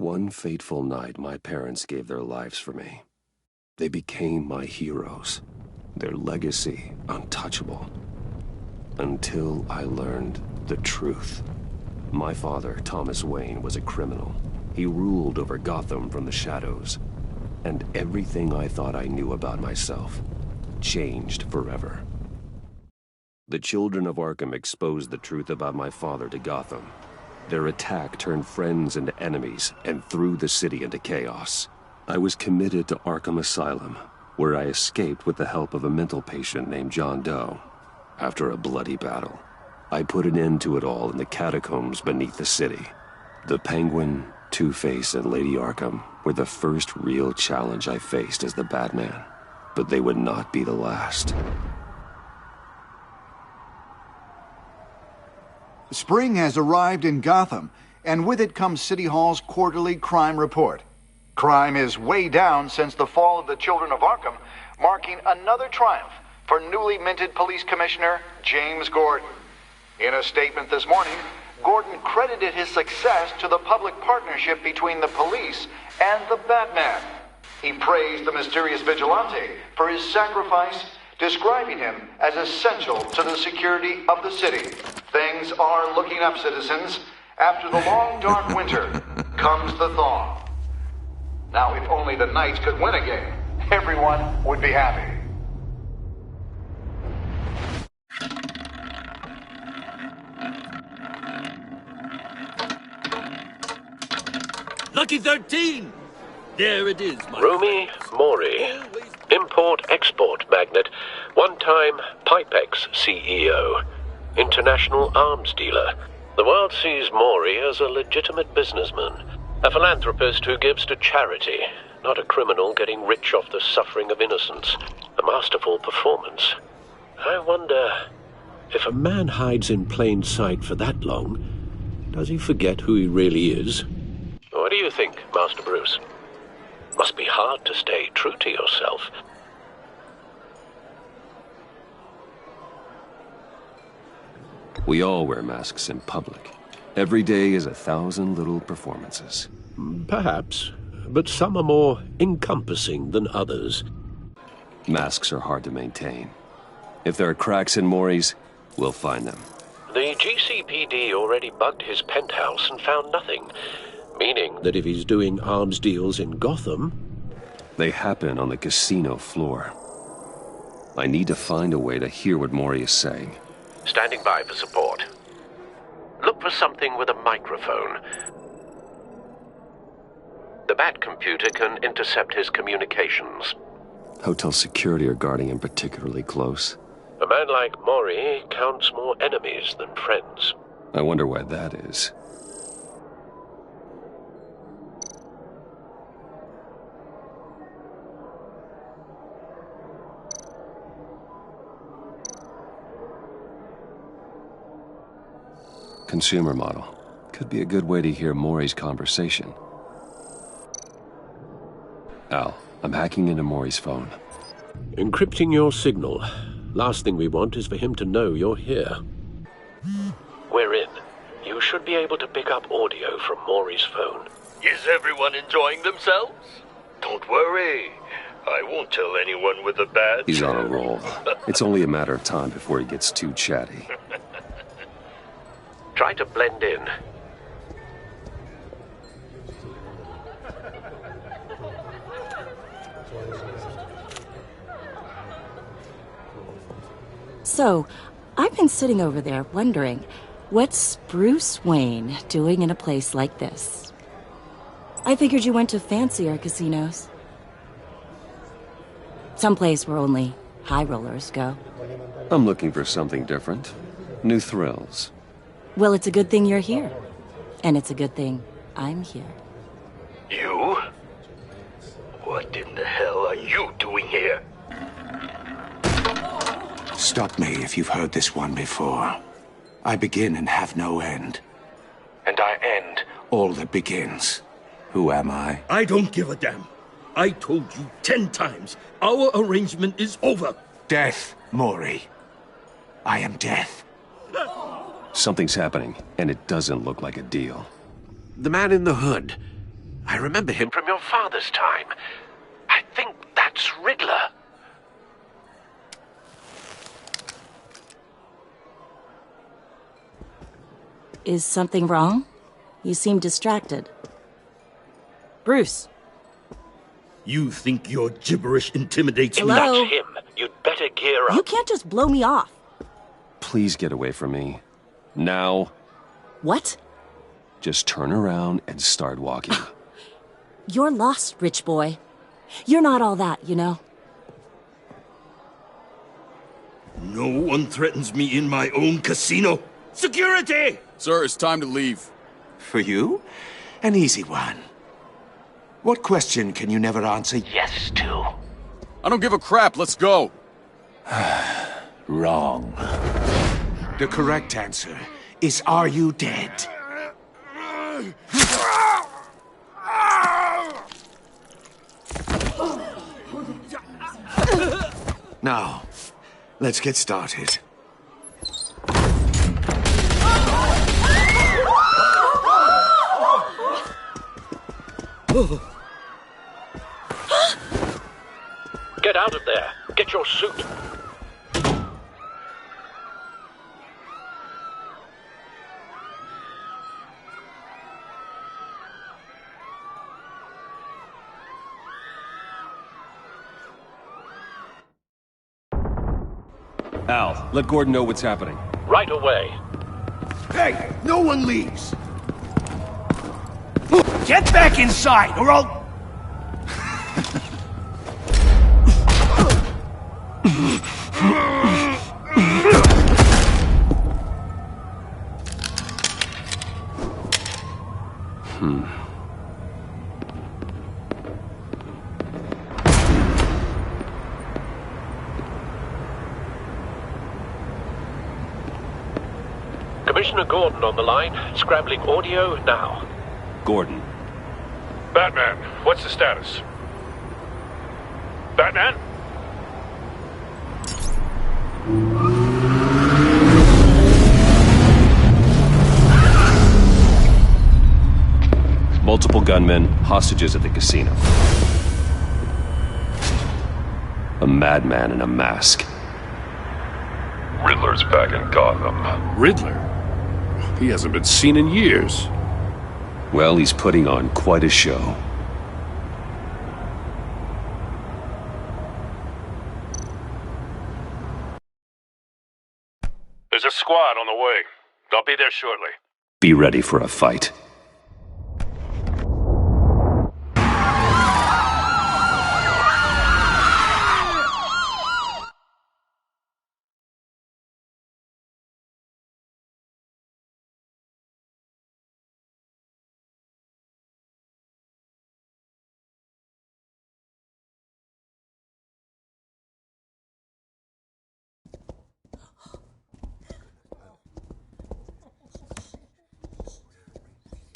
one fateful night, my parents gave their lives for me. They became my heroes, their legacy untouchable. Until I learned the truth. My father, Thomas Wayne, was a criminal. He ruled over Gotham from the shadows. And everything I thought I knew about myself changed forever. The children of Arkham exposed the truth about my father to Gotham. Their attack turned friends into enemies and threw the city into chaos. I was committed to Arkham Asylum, where I escaped with the help of a mental patient named John Doe. After a bloody battle, I put an end to it all in the catacombs beneath the city. The Penguin, Two-Face, and Lady Arkham were the first real challenge I faced as the Batman, but they would not be the last. Spring has arrived in Gotham, and with it comes City Hall's quarterly crime report. Crime is way down since the fall of the Children of Arkham, marking another triumph for newly minted Police Commissioner James Gordon. In a statement this morning, Gordon credited his success to the public partnership between the police and the Batman. He praised the mysterious vigilante for his sacrifice, describing him as essential to the security of the city. Things are looking up, citizens. After the long, dark winter comes the thaw. Now, if only the Knights could win again, everyone would be happy. Lucky 13! There it is, my Rumi friends. Mori, import-export magnate, one-time Pipex CEO, international arms dealer. The world sees Mori as a legitimate businessman, a philanthropist who gives to charity, not a criminal getting rich off the suffering of innocence. A masterful performance. I wonder, if a man hides in plain sight for that long, does he forget who he really is? What do you think, Master Bruce? Must be hard to stay true to yourself. We all wear masks in public. Every day is 1,000 little performances. Perhaps, but some are more encompassing than others. Masks are hard to maintain. If there are cracks in Mori's, we'll find them. The GCPD already bugged his penthouse and found nothing. Meaning that if he's doing arms deals in Gotham... They happen on the casino floor. I need to find a way to hear what Mori is saying. Standing by for support. Look for something with a microphone. The Bat computer can intercept his communications. Hotel security are guarding him particularly close. A man like Mori counts more enemies than friends. I wonder why that is. Consumer model. Could be a good way to hear Mori's conversation. Al, I'm hacking into Mori's phone. Encrypting your signal. Last thing we want is for him to know you're here. We're in. You should be able to pick up audio from Mori's phone. Is everyone enjoying themselves? Don't worry. I won't tell anyone with a badge. He's on a roll. It's only a matter of time before he gets too chatty. Try to blend in. So, I've been sitting over there wondering, what's Bruce Wayne doing in a place like this? I figured you went to fancier casinos. Someplace where only high rollers go. I'm looking for something different. New thrills. Well, it's a good thing you're here. And it's a good thing I'm here. You? What in the hell are you doing here? Stop me if you've heard this one before. I begin and have no end. And I end all that begins. Who am I? I don't give a damn. I told you 10 times. Our arrangement is over. Death, Mori. I am death. Something's happening, and it doesn't look like a deal. The man in the hood. I remember him from your father's time. I think that's Riddler. Is something wrong? You seem distracted. Bruce. You think your gibberish intimidates me? Hello? That's him. You'd better gear up. You can't just blow me off. Please get away from me. Now. What? Just turn around and start walking. You're lost, rich boy. You're not all that, you know. No one threatens me in my own casino. Security! Sir, it's time to leave. For you? An easy one. What question can you never answer Yes to. I don't give a crap. Let's go. wrong? The correct answer is, are you dead? Now, let's get started. Get out of there. Get your suit. Al, let Gordon know what's happening. Right away. Hey, no one leaves! Get back inside, or I'll... Commissioner Gordon on the line. Scrambling audio now. Gordon. Batman, what's the status? Batman? Multiple gunmen, hostages at the casino. A madman in a mask. Riddler's back in Gotham. Riddler? He hasn't been seen in years. Well, he's putting on quite a show. There's a squad on the way. I'll be there shortly. Be ready for a fight.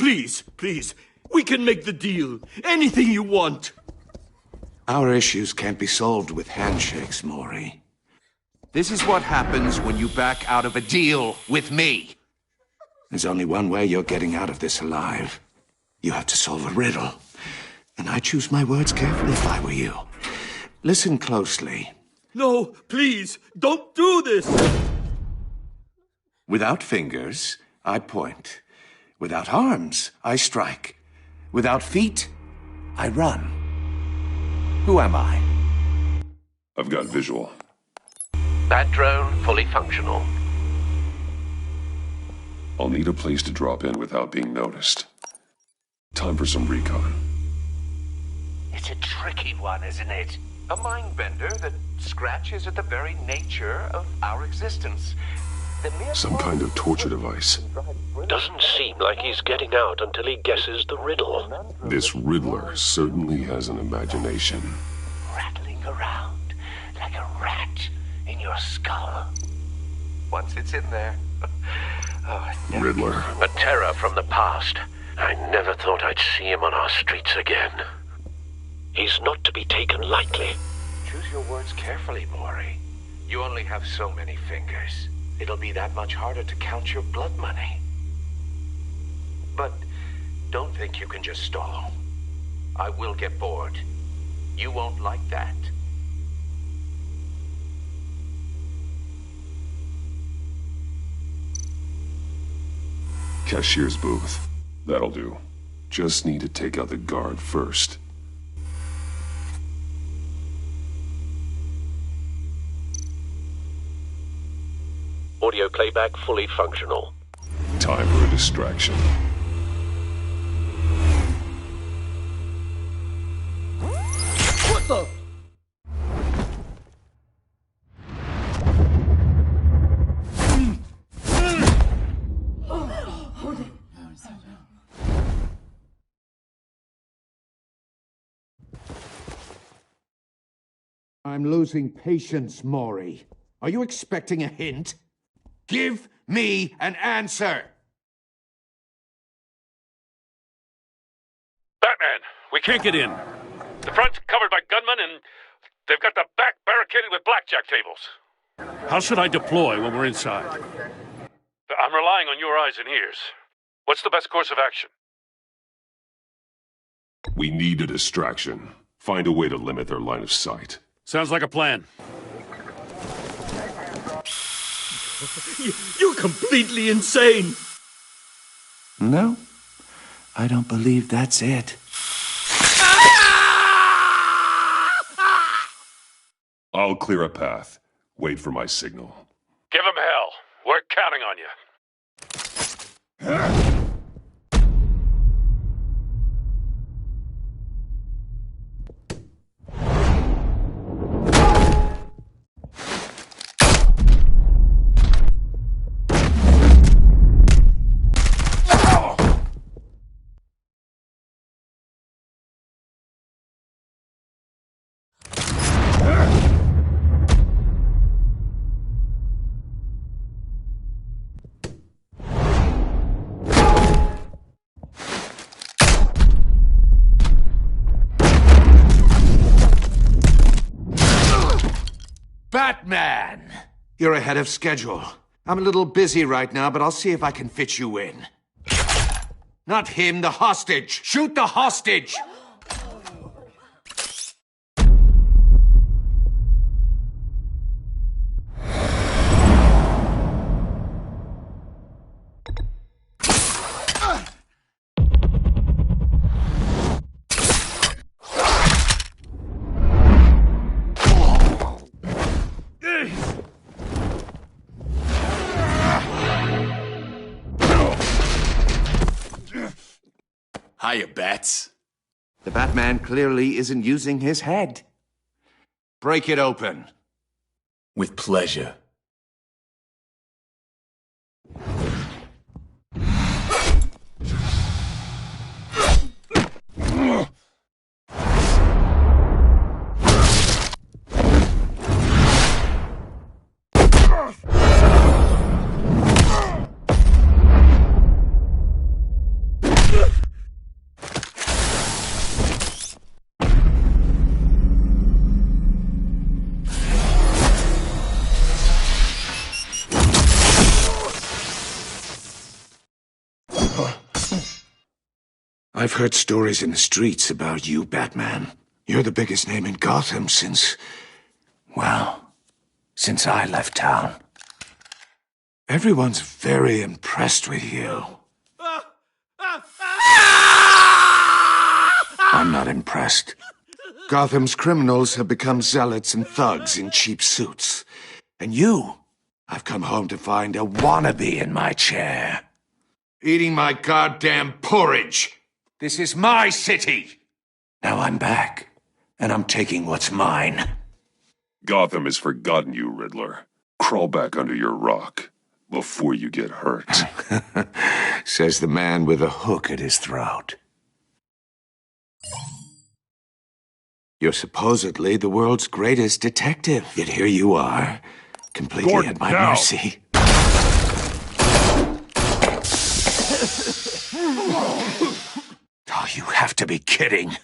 Please, please, we can make the deal. Anything you want. Our issues can't be solved with handshakes, Maury. This is what happens when you back out of a deal with me. There's only one way you're getting out of this alive. You have to solve a riddle. And I choose my words carefully if I were you. Listen closely. No, please, don't do this! Without fingers, I point. Without arms, I strike. Without feet, I run. Who am I? I've got visual. Bat drone fully functional. I'll need a place to drop in without being noticed. Time for some recon. It's a tricky one, isn't it? A mind bender that scratches at the very nature of our existence. Some kind of torture device. Doesn't seem like he's getting out until he guesses the riddle. This Riddler certainly has an imagination. Rattling around like a rat in your skull. Once it's in there. Riddler. A terror from the past. I never thought I'd see him on our streets again. He's not to be taken lightly. Choose your words carefully, Maury. You only have so many fingers. It'll be that much harder to count your blood money. But don't think you can just stall. I will get bored. You won't like that. Cashier's booth. That'll do. Just need to take out the guard first. Audio playback fully functional. Time for a distraction. What the? I'm losing patience, Maury. Are you expecting a hint? Give me an answer! Batman, we can't get in. The front's covered by gunmen, and they've got the back barricaded with blackjack tables. How should I deploy when we're inside? I'm relying on your eyes and ears. What's the best course of action? We need a distraction. Find a way to limit their line of sight. Sounds like a plan. You're completely insane! No, I don't believe that's it. I'll clear a path. Wait for my signal. Give them hell. We're counting on you. Batman! You're ahead of schedule. I'm a little busy right now, but I'll see if I can fit you in. Not him, the hostage! Shoot the hostage! Hiya, Bats. The Batman clearly isn't using his head. Break it open. With pleasure. I've heard stories in the streets about you, Batman. You're the biggest name in Gotham since I left town. Everyone's very impressed with you. I'm not impressed. Gotham's criminals have become zealots and thugs in cheap suits. And you, I've come home to find a wannabe in my chair. Eating my goddamn porridge. This is my city! Now I'm back, and I'm taking what's mine. Gotham has forgotten you, Riddler. Crawl back under your rock before you get hurt. Says the man with a hook at his throat. You're supposedly the world's greatest detective. Yet here you are, completely Gordon, at my now. mercy. Oh, you have to be kidding.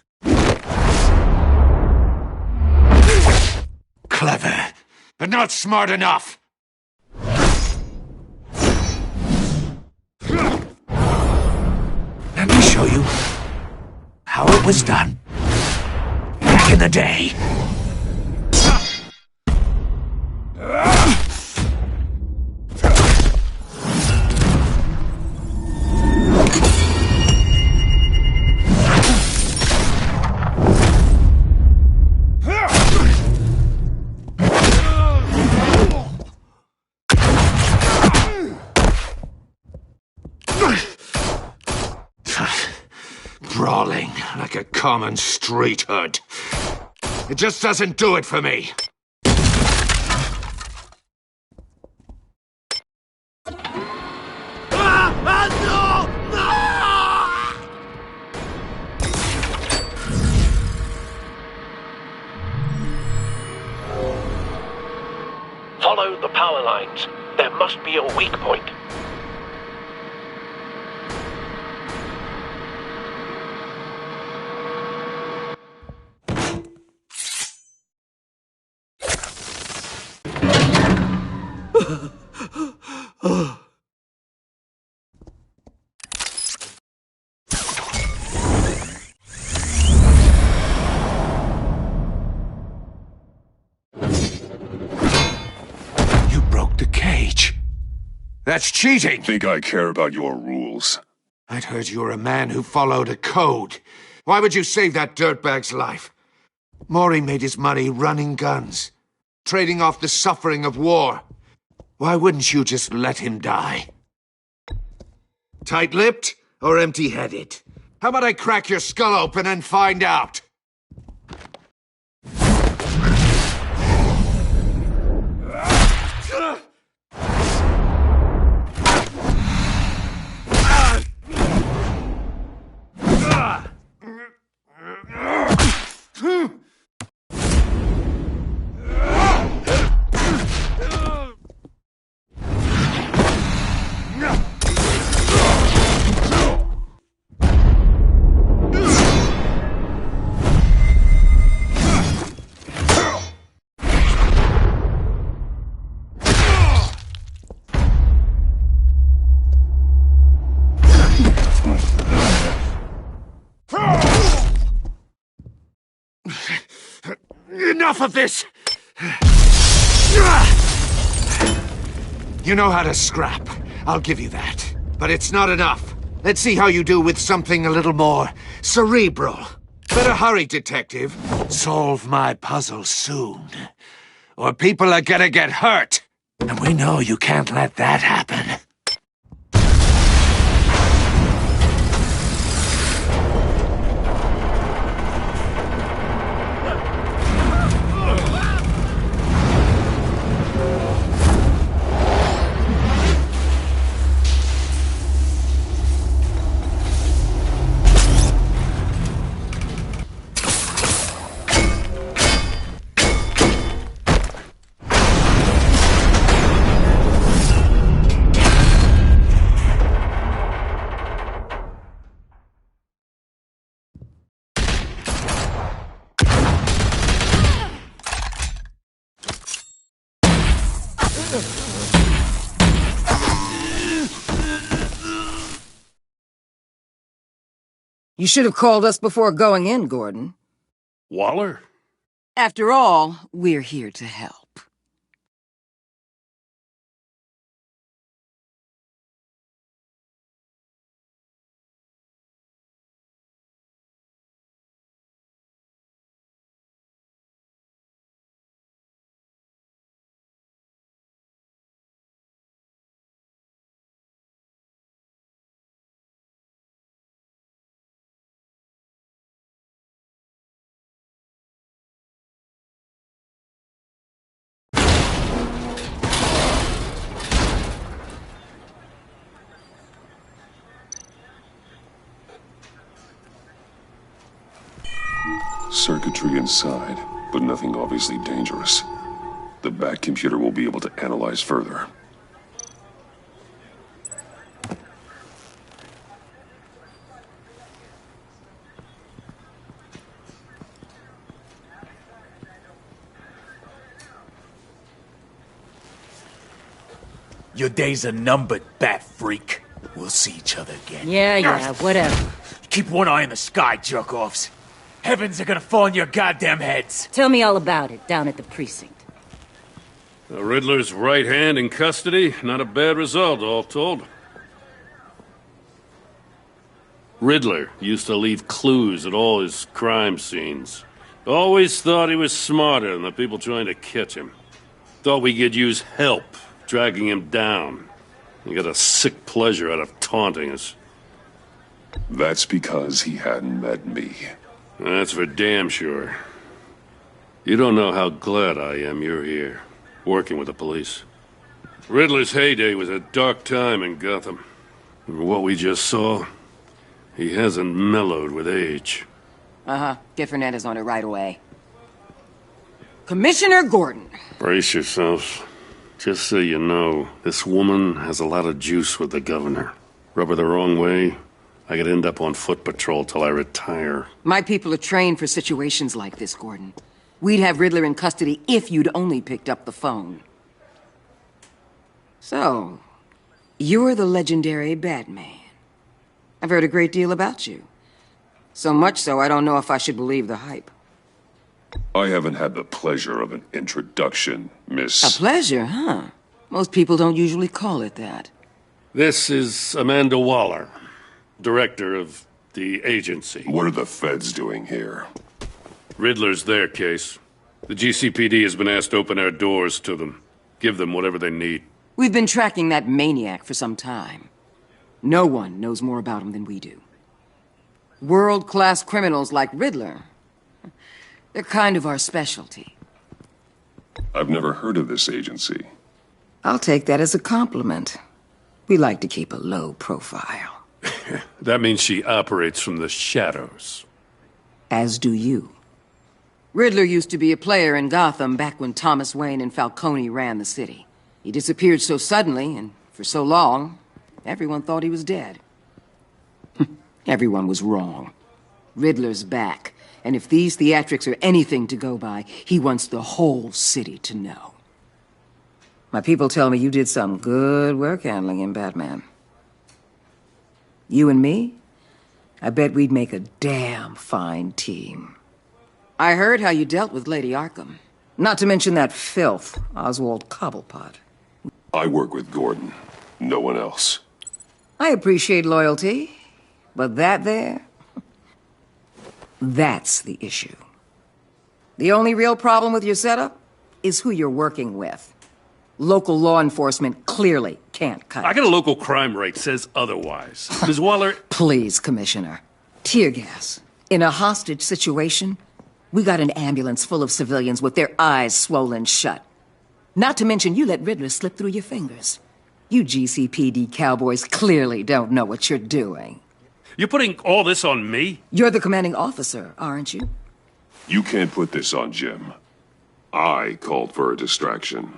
Clever, but not smart enough. Let me show you how. how it was done. Back in the day. Brawling like a common street hood. It just doesn't do it for me. Follow the power lines. There must be a weak point. You broke the cage. That's cheating. Think I care about your rules? I'd heard you were a man who followed a code. Why would you save that dirtbag's life? Maury made his money running guns, trading off the suffering of war. Why wouldn't you just let him die? Tight-lipped or empty-headed? How about I crack your skull open and find out? Enough of this! You know how to scrap. I'll give you that. But it's not enough. Let's see how you do with something a little more cerebral. Better hurry, detective. Solve my puzzle soon. Or people are gonna get hurt. And we know you can't let that happen. You should have called us before going in, Gordon. Waller? After all, we're here to help. Circuitry inside, but nothing obviously dangerous. The back computer will be able to analyze further. Your days are numbered, bat freak. Well, we'll see each other again. Yeah, whatever. Keep one eye in the sky, jerk-offs. Heavens are gonna fall on your goddamn heads. Tell me all about it down at the precinct. The Riddler's right hand in custody. Not a bad result, all told. Riddler used to leave clues at all his crime scenes. Always thought he was smarter than the people trying to catch him. Thought we could use help dragging him down. He got a sick pleasure out of taunting us. That's because he hadn't met me. That's for damn sure. You don't know how glad I am you're here, working with the police. Riddler's heyday was a dark time in Gotham. And what we just saw, he hasn't mellowed with age. Get Fernandez on it right away. Commissioner Gordon. Brace yourselves. Just so you know, this woman has a lot of juice with the governor. Rub her the wrong way, I could end up on foot patrol till I retire. My people are trained for situations like this, Gordon. We'd have Riddler in custody if you'd only picked up the phone. So, you're the legendary Batman. I've heard a great deal about you. So much so, I don't know if I should believe the hype. I haven't had the pleasure of an introduction, Miss... A pleasure, huh? Most people don't usually call it that. This is Amanda Waller, director of the agency. What are the feds doing here? Riddler's their case. The GCPD has been asked to open our doors to them. Give them whatever they need. We've been tracking that maniac for some time. No one knows more about him than we do. World-class criminals like Riddler, they're kind of our specialty. I've never heard of this agency. I'll take that as a compliment. We like to keep a low profile. That means she operates from the shadows. As do you. Riddler used to be a player in Gotham back when Thomas Wayne and Falcone ran the city. He disappeared so suddenly, and for so long, everyone thought he was dead. Everyone was wrong. Riddler's back, and if these theatrics are anything to go by, he wants the whole city to know. My people tell me you did some good work handling him, Batman. You and me? I bet we'd make a damn fine team. I heard how you dealt with Lady Arkham. Not to mention that filth, Oswald Cobblepot. I work with Gordon. No one else. I appreciate loyalty, but that there... that's the issue. The only real problem with your setup is who you're working with. Local law enforcement clearly can't cut it. I got a local crime rate says otherwise. Ms. Waller... Please, Commissioner. Tear gas. In a hostage situation, we got an ambulance full of civilians with their eyes swollen shut. Not to mention you let Riddler slip through your fingers. You GCPD cowboys clearly don't know what you're doing. You're putting all this on me? You're the commanding officer, aren't you? You can't put this on Jim. I called for a distraction.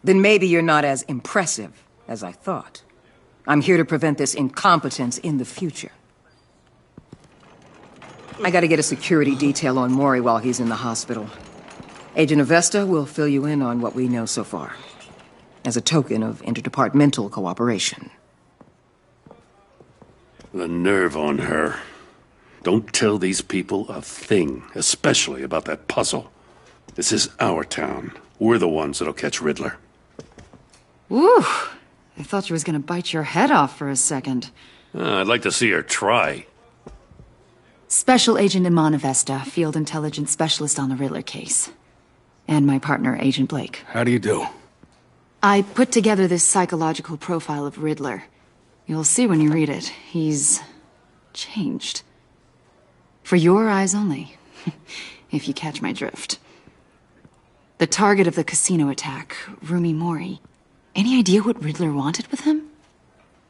Then maybe you're not as impressive as I thought. I'm here to prevent this incompetence in the future. I gotta get a security detail on Maury while he's in the hospital. Agent Avesta will fill you in on what we know so far, as a token of interdepartmental cooperation. The nerve on her. Don't tell these people a thing, especially about that puzzle. This is our town. We're the ones that'll catch Riddler. Ooh, I thought you was gonna bite your head off for a second. I'd like to see her try. Special Agent Iman Avesta, Field Intelligence Specialist on the Riddler case. And my partner, Agent Blake. How do you do? I put together this psychological profile of Riddler. You'll see when you read it. He's... changed. For your eyes only, if you catch my drift. The target of the casino attack, Rumi Mori. Any idea what Riddler wanted with him?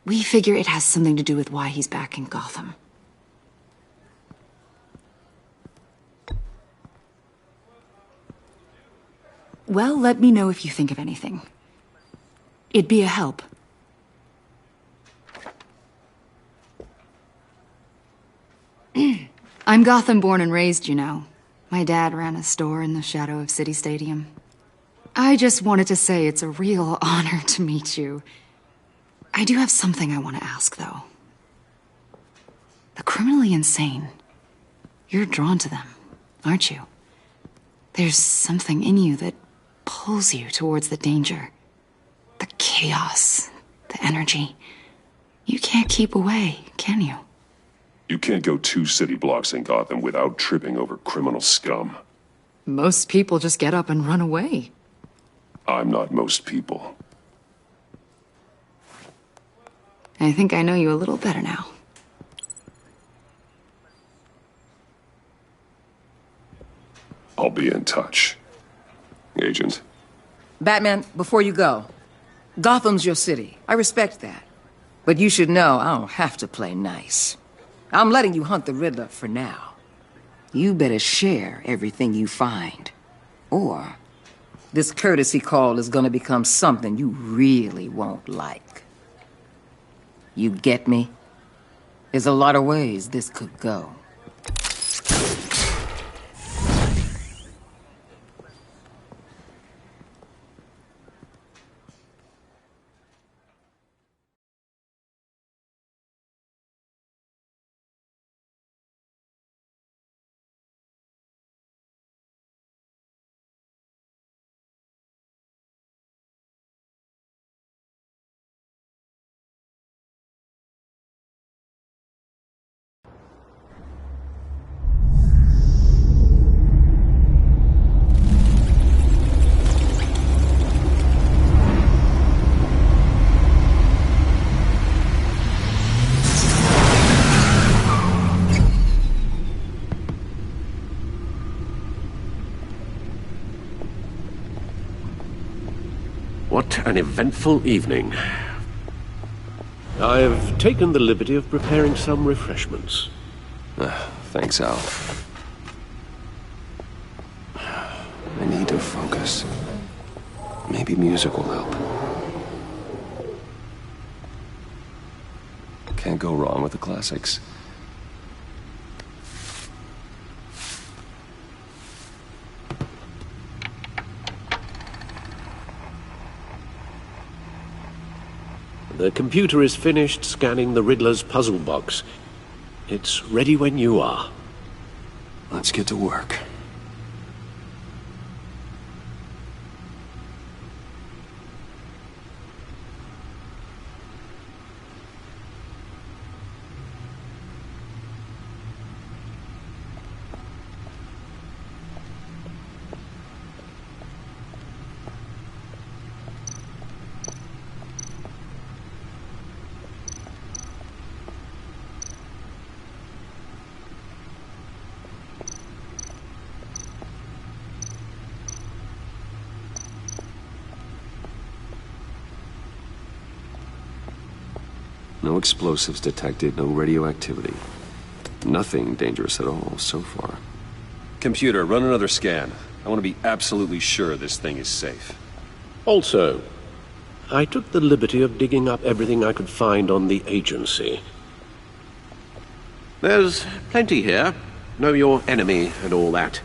We figure it has something to do with why he's back in Gotham. Well, let me know if you think of anything. It'd be a help. I'm Gotham born and raised, you know. My dad ran a store in the shadow of City Stadium. I just wanted to say it's a real honor to meet you. I do have something I want to ask, though. The criminally insane. You're drawn to them, aren't you? There's something in you that pulls you towards the danger. The chaos, the energy. You can't keep away, can you? You can't go 2 city blocks in Gotham without tripping over criminal scum. Most people just get up and run away. I'm not most people. I think I know you a little better now. I'll be in touch. Agent. Batman, before you go, Gotham's your city. I respect that. But you should know I don't have to play nice. I'm letting you hunt the Riddler for now. You better share everything you find. Or this courtesy call is gonna become something you really won't like. You get me? There's a lot of ways this could go. What an eventful evening. I've taken the liberty of preparing some refreshments. Thanks, Al. I need to focus. Maybe music will help. Can't go wrong with the classics. The computer is finished scanning the Riddler's puzzle box. It's ready when you are. Let's get to work. No explosives detected, no radioactivity. Nothing dangerous at all so far. Computer, run another scan. I want to be absolutely sure this thing is safe. Also, I took the liberty of digging up everything I could find on the agency. There's plenty here. Know your enemy and all that.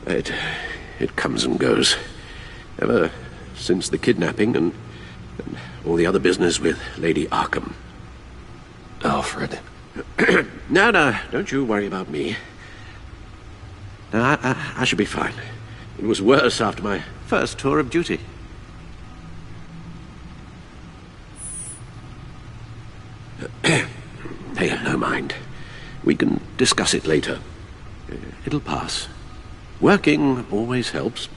It comes and goes. Ever since the kidnapping and all the other business with Lady Arkham. Alfred. No, don't you worry about me. No, I should be fine. It was worse after my first tour of duty. Hey, no mind. We can discuss it later. It'll pass. Working always helps.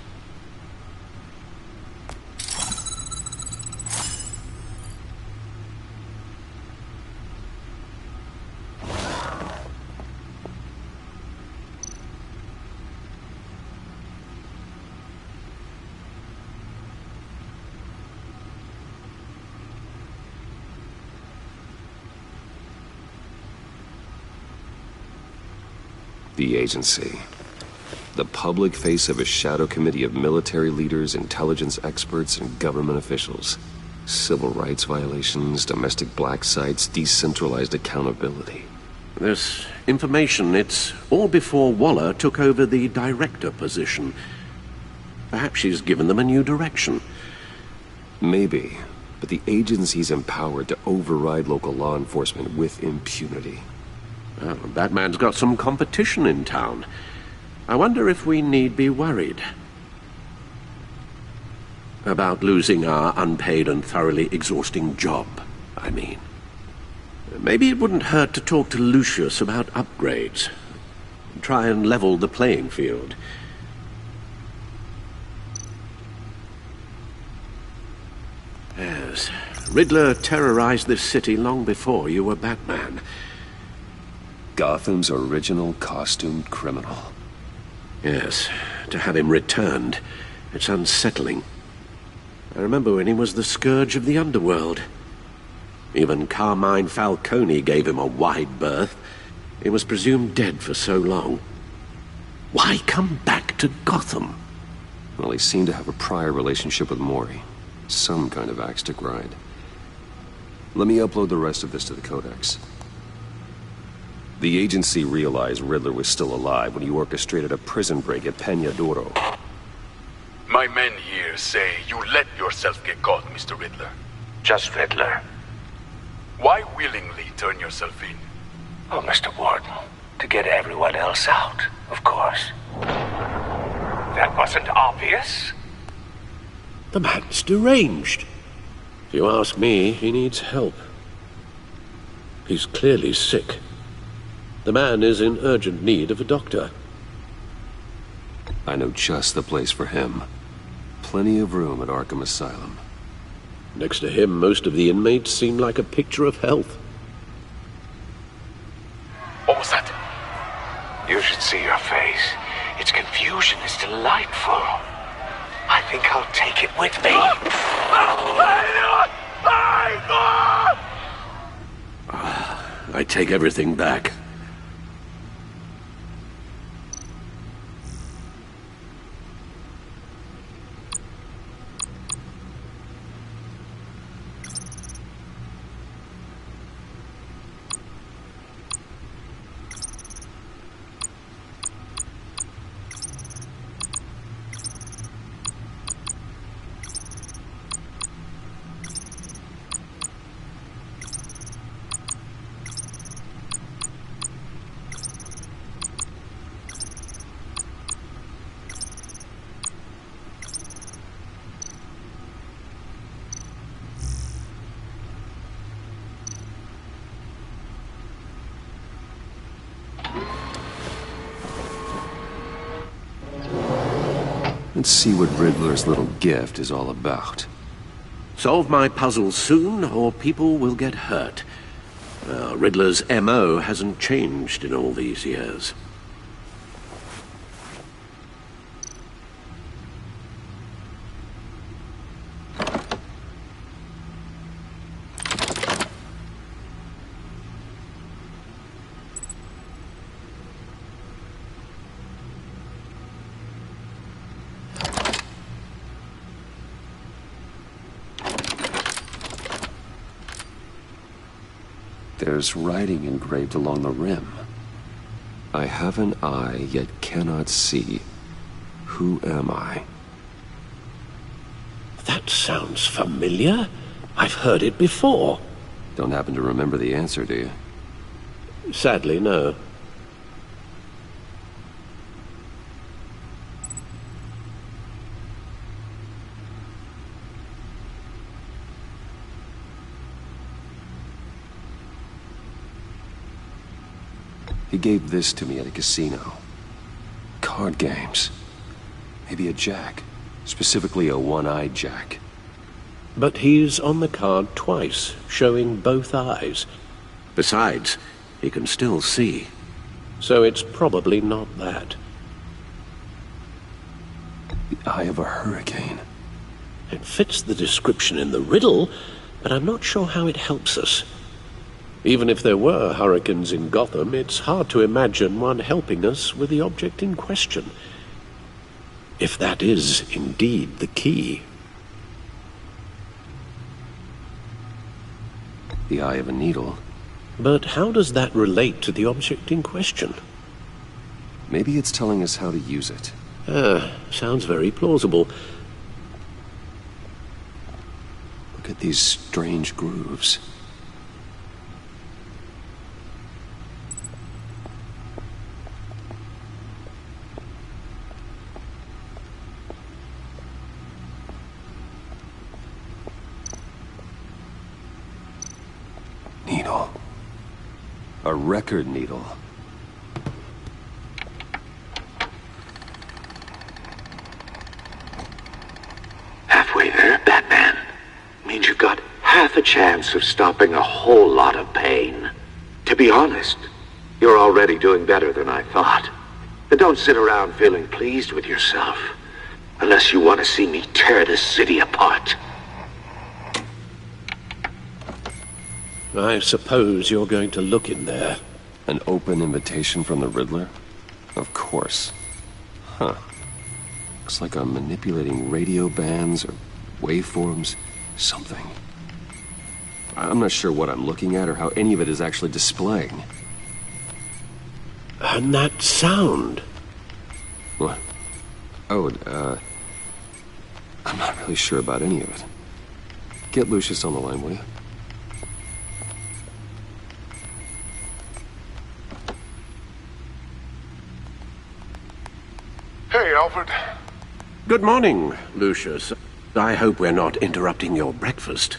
The agency. The public face of a shadow committee of military leaders, intelligence experts, and government officials. Civil rights violations, domestic black sites, decentralized accountability. This information, it's all before Waller took over the director position. Perhaps she's given them a new direction. Maybe, but the agency's empowered to override local law enforcement with impunity. Well, Batman's got some competition in town. I wonder if we need be worried about losing our unpaid and thoroughly exhausting job, I mean. Maybe it wouldn't hurt to talk to Lucius about upgrades. Try and level the playing field. Yes, Riddler terrorized this city long before you were Batman. Gotham's original costumed criminal. Yes, to have him returned, it's unsettling. I remember when he was the scourge of the underworld. Even Carmine Falcone gave him a wide berth. He was presumed dead for so long. Why come back to Gotham? Well, he seemed to have a prior relationship with Mori. Some kind of axe to grind. Let me upload the rest of this to the Codex. The agency realized Riddler was still alive when he orchestrated a prison break at Peñadoro. My men here say you let yourself get caught, Mr. Riddler. Just Riddler. Why willingly turn yourself in? Oh, Mr. Warden, to get everyone else out, of course. That wasn't obvious. The man's deranged. If you ask me, he needs help. He's clearly sick. The man is in urgent need of a doctor. I know just the place for him. Plenty of room at Arkham Asylum. Next to him, most of the inmates seem like a picture of health. What was that? You should see your face. Its confusion is delightful. I think I'll take it with me. I take everything back. Let's see what Riddler's little gift is all about. Solve my puzzle soon, or people will get hurt. Riddler's M.O. hasn't changed in all these years. There's writing engraved along the rim. I have an eye, yet cannot see. Who am I? That sounds familiar. I've heard it before. Don't happen to remember the answer, do you? Sadly, no. He gave this to me at a casino. Card games. Maybe a jack. Specifically a one-eyed jack. But he's on the card twice, showing both eyes. Besides, he can still see. So it's probably not that. The eye of a hurricane. It fits the description in the riddle, but I'm not sure how it helps us. Even if there were hurricanes in Gotham, it's hard to imagine one helping us with the object in question. If that is indeed the key. The eye of a needle. But how does that relate to the object in question? Maybe it's telling us how to use it. Sounds very plausible. Look at these strange grooves. Needle. A record needle. Halfway there, Batman. Means you've got half a chance of stopping a whole lot of pain. To be honest, you're already doing better than I thought. But don't sit around feeling pleased with yourself. Unless you want to see me tear this city apart. I suppose you're going to look in there. An open invitation from the Riddler? Of course. Huh. Looks like I'm manipulating radio bands or waveforms. Something. I'm not sure what I'm looking at or how any of it is actually displaying. And that sound? What? Oh, I'm not really sure about any of it. Get Lucius on the line, will you? Hey, Alfred. Good morning, Lucius. I hope we're not interrupting your breakfast.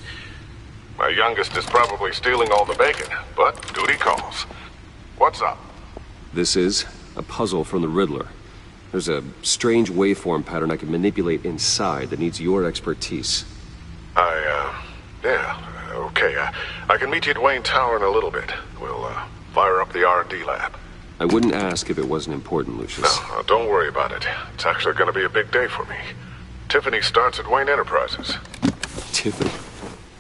My youngest is probably stealing all the bacon, but duty calls. What's up? This is a puzzle from the Riddler. There's a strange waveform pattern I can manipulate inside that needs your expertise. Okay. I can meet you at Wayne Tower in a little bit. We'll, fire up the R&D lab. I wouldn't ask if it wasn't important, Lucius. No, don't worry about it. It's actually going to be a big day for me. Tiffany starts at Wayne Enterprises. Tiffany?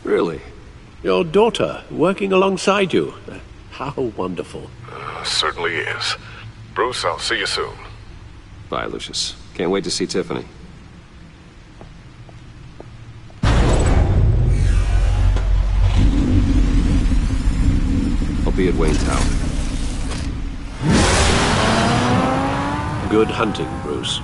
Really? Your daughter, working alongside you. How wonderful. Certainly is. Bruce, I'll see you soon. Bye, Lucius. Can't wait to see Tiffany. I'll be at Wayne Tower. Good hunting, Bruce.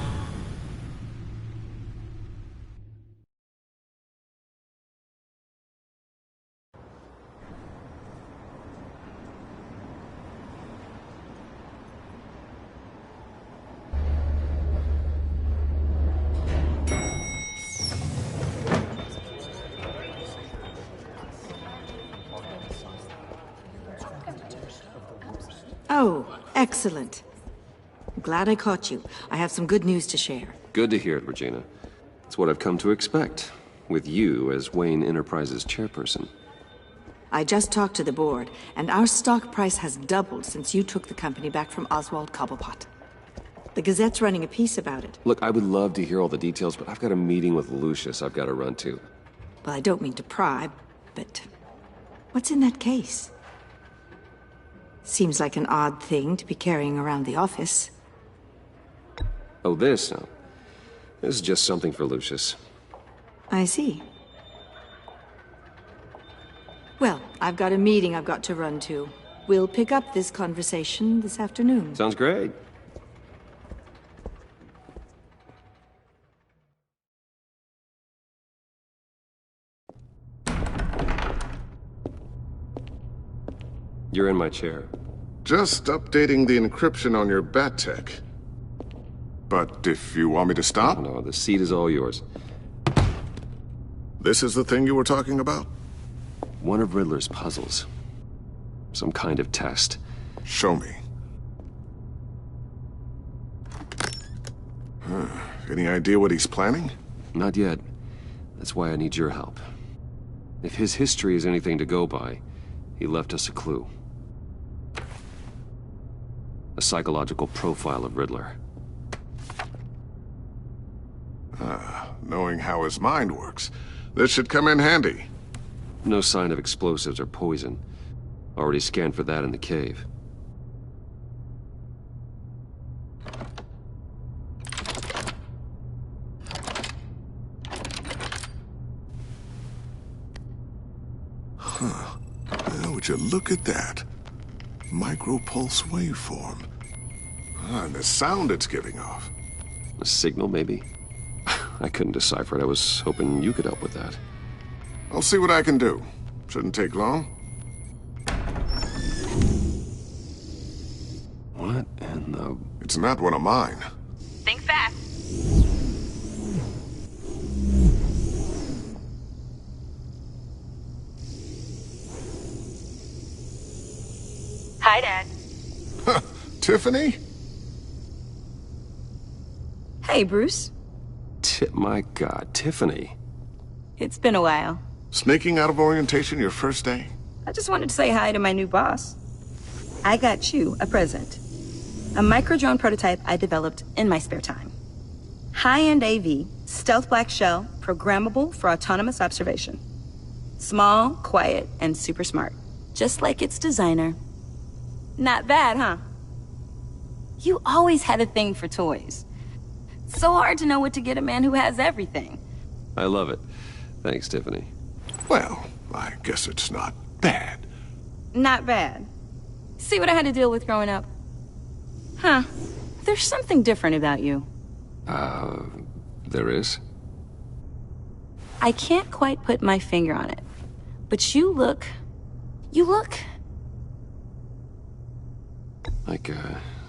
Oh, excellent. Glad I caught you. I have some good news to share. Good to hear it, Regina. It's what I've come to expect, with you as Wayne Enterprises chairperson. I just talked to the board, and our stock price has doubled since you took the company back from Oswald Cobblepot. The Gazette's running a piece about it. Look, I would love to hear all the details, but I've got a meeting with Lucius I've got to run to. Well, I don't mean to pry, but what's in that case? Seems like an odd thing to be carrying around the office. Oh, this? No. This is just something for Lucius. I see. Well, I've got a meeting I've got to run to. We'll pick up this conversation this afternoon. Sounds great. You're in my chair. Just updating the encryption on your bat tech. But if you want me to stop? No, the seat is all yours. This is the thing you were talking about? One of Riddler's puzzles. Some kind of test. Show me. Any idea what he's planning? Not yet. That's why I need your help. If his history is anything to go by, he left us a clue. A psychological profile of Riddler. Knowing how his mind works, this should come in handy. No sign of explosives or poison. Already scanned for that in the cave. Would you look at that? Micropulse waveform. And the sound it's giving off. A signal, maybe? I couldn't decipher it. I was hoping you could help with that. I'll see what I can do. Shouldn't take long. What in the... It's not one of mine. Think fast. Hi, Dad. Tiffany? Hey, Bruce. My God, Tiffany. It's been a while. Sneaking out of orientation your first day? I just wanted to say hi to my new boss. I got you a present. A micro-drone prototype I developed in my spare time. High-end AV, stealth black shell, programmable for autonomous observation. Small, quiet, and super smart. Just like its designer. Not bad, huh? You always had a thing for toys. It's so hard to know what to get a man who has everything. I love it. Thanks, Tiffany. Well, I guess it's not bad. Not bad. See what I had to deal with growing up? Huh. There's something different about you. There is? I can't quite put my finger on it. But you look... Like,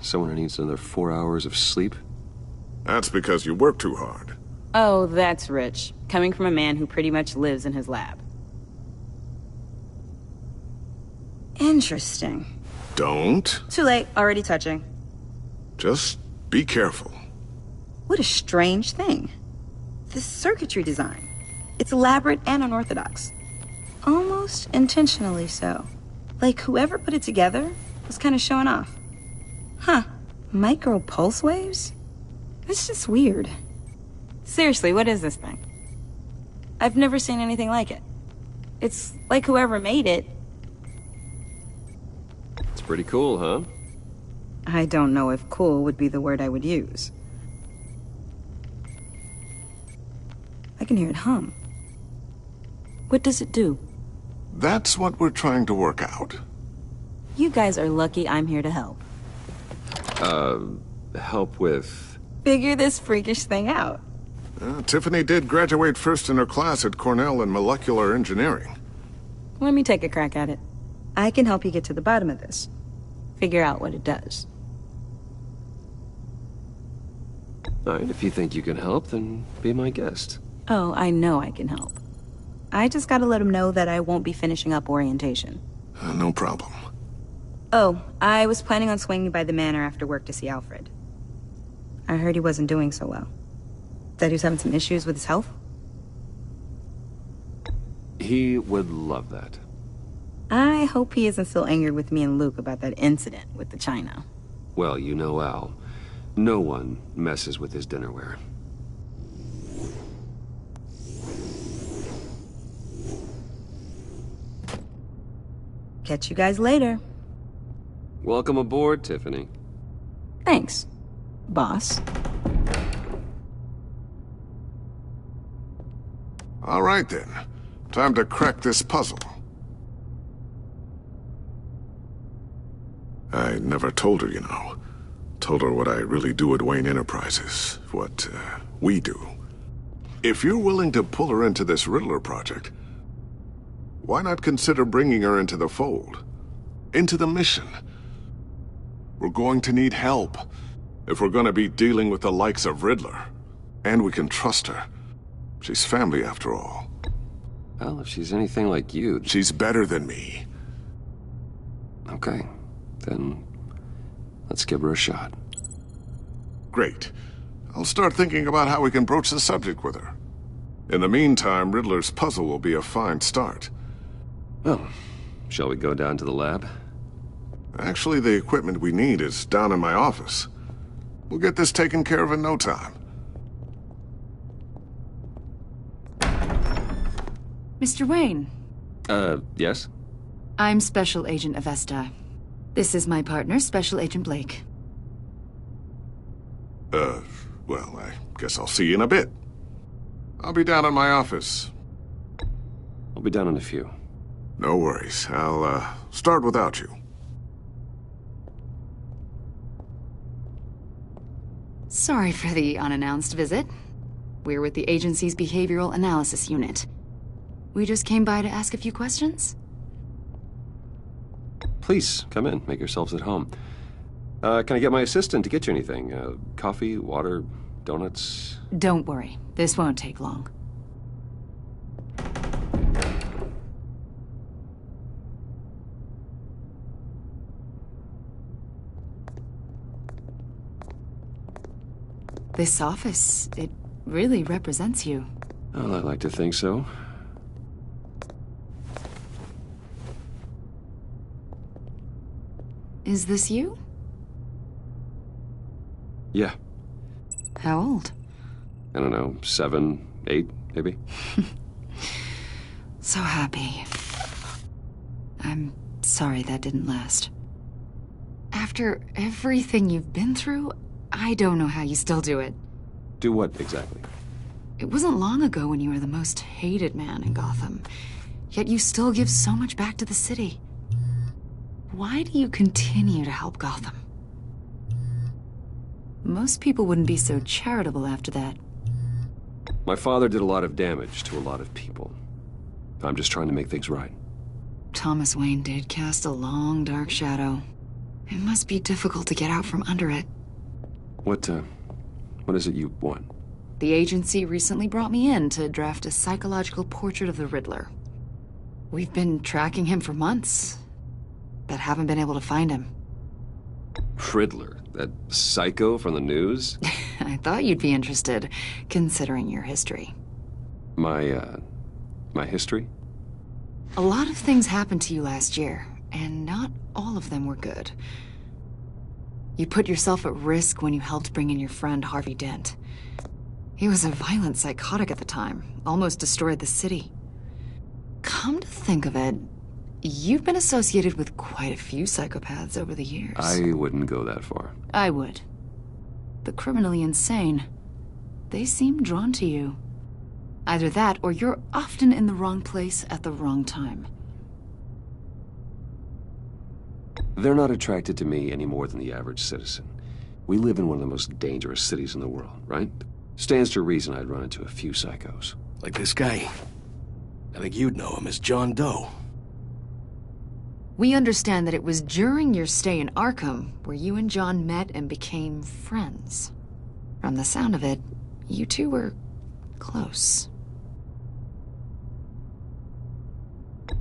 someone who needs another 4 hours of sleep? That's because you work too hard. Oh, that's rich. Coming from a man who pretty much lives in his lab. Interesting. Don't. Too late. Already touching. Just be careful. What a strange thing. This circuitry design. It's elaborate and unorthodox. Almost intentionally so. Like whoever put it together was kind of showing off. Huh. Micro pulse waves? That's just weird. Seriously, what is this thing? I've never seen anything like it. It's like whoever made it... It's pretty cool, huh? I don't know if cool would be the word I would use. I can hear it hum. What does it do? That's what we're trying to work out. You guys are lucky I'm here to help. Help with... Figure this freakish thing out. Tiffany did graduate first in her class at Cornell in molecular engineering. Let me take a crack at it. I can help you get to the bottom of this. Figure out what it does. All right, if you think you can help, then be my guest. Oh, I know I can help. I just gotta let him know that I won't be finishing up orientation. No problem. Oh, I was planning on swinging by the manor after work to see Alfred. I heard he wasn't doing so well. That he was having some issues with his health? He would love that. I hope he isn't still angered with me and Luke about that incident with the china. Well, you know Al. No one messes with his dinnerware. Catch you guys later. Welcome aboard, Tiffany. Thanks, boss. All right, then. Time to crack this puzzle. I never told her, you know. Told her what I really do at Wayne Enterprises. What, we do. If you're willing to pull her into this Riddler project, why not consider bringing her into the fold? Into the mission? We're going to need help if we're going to be dealing with the likes of Riddler. And we can trust her. She's family, after all. Well, if she's anything like you... She's better than me. Okay. Then let's give her a shot. Great. I'll start thinking about how we can broach the subject with her. In the meantime, Riddler's puzzle will be a fine start. Well, shall we go down to the lab? Actually, the equipment we need is down in my office. We'll get this taken care of in no time. Mr. Wayne. Yes? I'm Special Agent Avesta. This is my partner, Special Agent Blake. Well, I guess I'll see you in a bit. I'll be down in my office. I'll be down in a few. No worries. I'll, start without you. Sorry for the unannounced visit. We're with the agency's behavioral analysis unit. We just came by to ask a few questions. Please, come in. Make yourselves at home. Can I get my assistant to get you anything? Coffee, water, donuts? Don't worry. This won't take long. This office, it really represents you. Well, I like to think so. Is this you? Yeah. How old? I don't know, 7, 8, maybe? So happy. I'm sorry that didn't last. After everything you've been through, I don't know how you still do it. Do what, exactly? It wasn't long ago when you were the most hated man in Gotham, yet you still give so much back to the city. Why do you continue to help Gotham? Most people wouldn't be so charitable after that. My father did a lot of damage to a lot of people. I'm just trying to make things right. Thomas Wayne did cast a long, dark shadow. It must be difficult to get out from under it. What is it you want? The agency recently brought me in to draft a psychological portrait of the Riddler. We've been tracking him for months, but haven't been able to find him. Riddler? That psycho from the news? I thought you'd be interested, considering your history. My history? A lot of things happened to you last year, and not all of them were good. You put yourself at risk when you helped bring in your friend Harvey Dent. He was a violent psychotic at the time, almost destroyed the city. Come to think of it, you've been associated with quite a few psychopaths over the years. I wouldn't go that far. I would. The criminally insane. They seem drawn to you. Either that, or you're often in the wrong place at the wrong time. They're not attracted to me any more than the average citizen. We live in one of the most dangerous cities in the world, right? Stands to reason I'd run into a few psychos. Like this guy. I think you'd know him as John Doe. We understand that it was during your stay in Arkham where you and John met and became friends. From the sound of it, you two were close.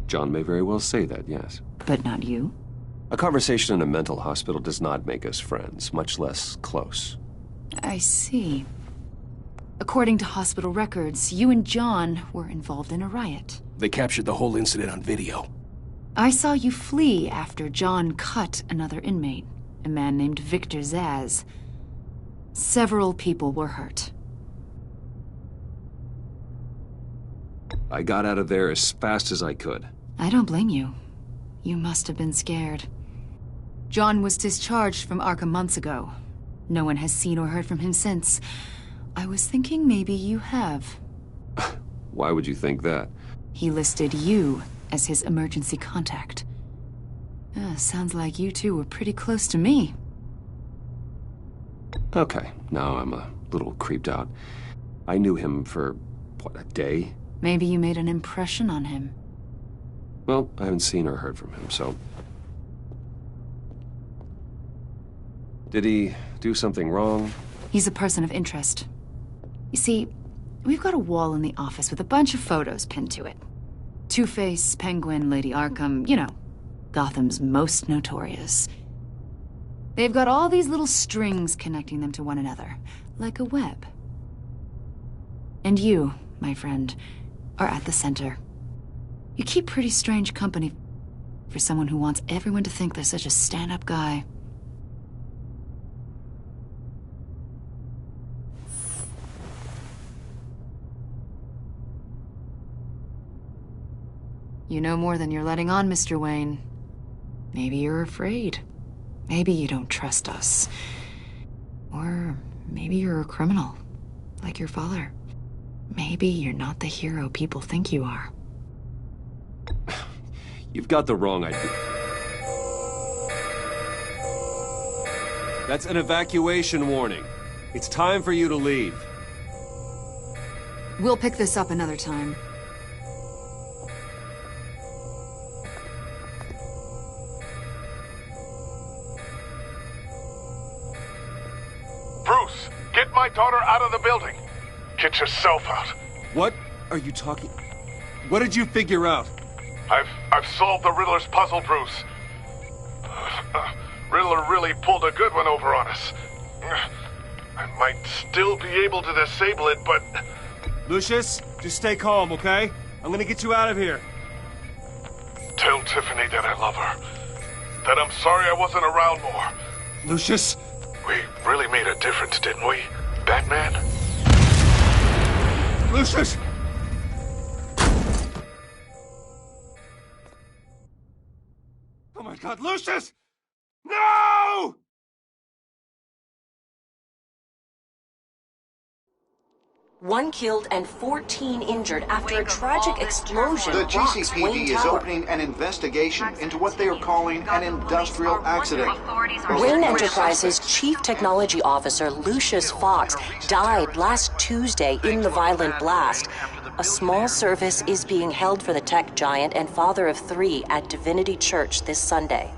John may very well say that, yes. But not you? A conversation in a mental hospital does not make us friends, much less close. I see. According to hospital records, you and John were involved in a riot. They captured the whole incident on video. I saw you flee after John cut another inmate, a man named Victor Zsasz. Several people were hurt. I got out of there as fast as I could. I don't blame you. You must have been scared. John was discharged from Arkham months ago. No one has seen or heard from him since. I was thinking maybe you have. Why would you think that? He listed you as his emergency contact. Sounds like you two were pretty close to me. Okay, now I'm a little creeped out. I knew him for, what, a day? Maybe you made an impression on him. Well, I haven't seen or heard from him, so... Did he do something wrong? He's a person of interest. You see, we've got a wall in the office with a bunch of photos pinned to it. Two-Face, Penguin, Lady Arkham, you know, Gotham's most notorious. They've got all these little strings connecting them to one another, like a web. And you, my friend, are at the center. You keep pretty strange company for someone who wants everyone to think they're such a stand-up guy. You know more than you're letting on, Mr. Wayne. Maybe you're afraid. Maybe you don't trust us. Or maybe you're a criminal, like your father. Maybe you're not the hero people think you are. You've got the wrong idea. That's an evacuation warning. It's time for you to leave. We'll pick this up another time. Bruce, get my daughter out of the building. Get yourself out. What are you talking... What did you figure out? I've solved the Riddler's puzzle, Bruce. Riddler really pulled a good one over on us. I might still be able to disable it, but... Lucius, just stay calm, okay? I'm gonna get you out of here. Tell Tiffany that I love her. That I'm sorry I wasn't around more. Lucius? We really made a difference, didn't we, Batman? Lucius! Oh my God, Lucius! No! One killed and 14 injured after a tragic explosion. The rocks GCPD Wayne is Tower. opening an investigation into what they are calling an industrial accident. Wayne Enterprises' Chief Technology Officer Lucius Fox died last Tuesday in the violent blast. A small service is being held for the tech giant and father of 3 at Divinity Church this Sunday.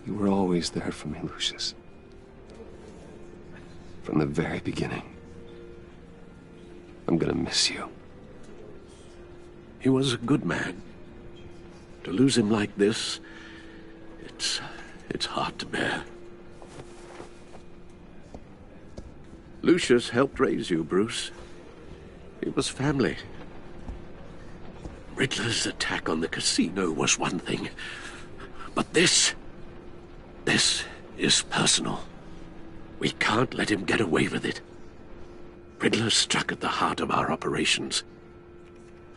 You were always there for me, Lucius. From the very beginning. I'm gonna miss you. He was a good man. To lose him like this, it's hard to bear. Lucius helped raise you, Bruce. It was family. Riddler's attack on the casino was one thing, but this is personal. We can't let him get away with it. Riddler struck at the heart of our operations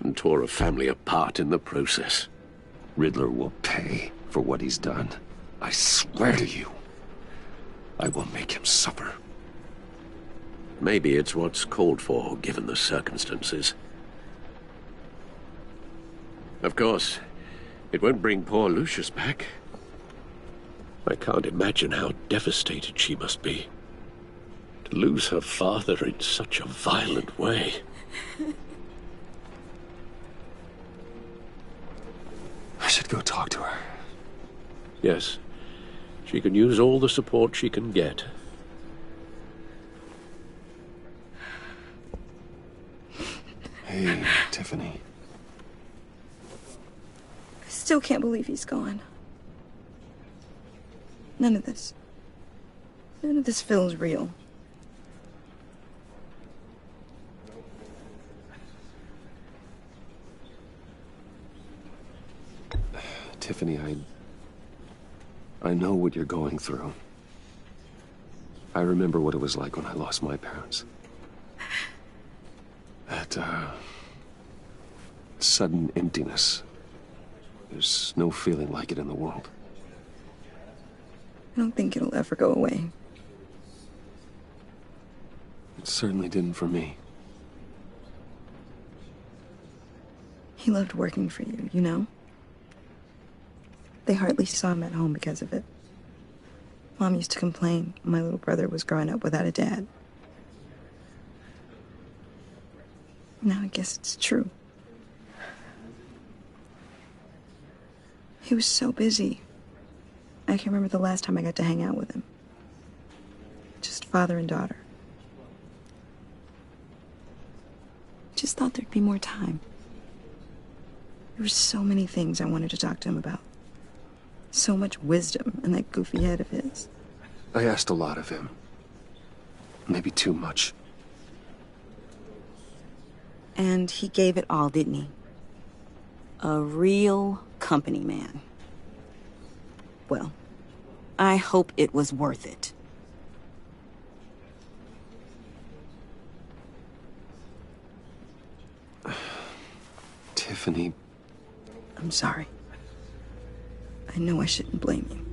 and tore a family apart in the process. Riddler will pay for what he's done. I swear to you, I will make him suffer. Maybe it's what's called for, given the circumstances. Of course, it won't bring poor Lucius back. I can't imagine how devastated she must be. To lose her father in such a violent way. I should go talk to her. Yes, she can use all the support she can get. Hey, Tiffany. I still can't believe he's gone. None of this feels real. Tiffany, I know what you're going through. I remember what it was like when I lost my parents. That, sudden emptiness. There's no feeling like it in the world. I don't think it'll ever go away. It certainly didn't for me. He loved working for you, you know? They hardly saw him at home because of it. Mom used to complain my little brother was growing up without a dad. Now I guess it's true. He was so busy. I can't remember the last time I got to hang out with him. Just father and daughter. Just thought there'd be more time. There were so many things I wanted to talk to him about. So much wisdom in that goofy head of his. I asked a lot of him. Maybe too much. And he gave it all, didn't he? A real company man. Well, I hope it was worth it. Tiffany. I'm sorry. I I know I shouldn't blame you.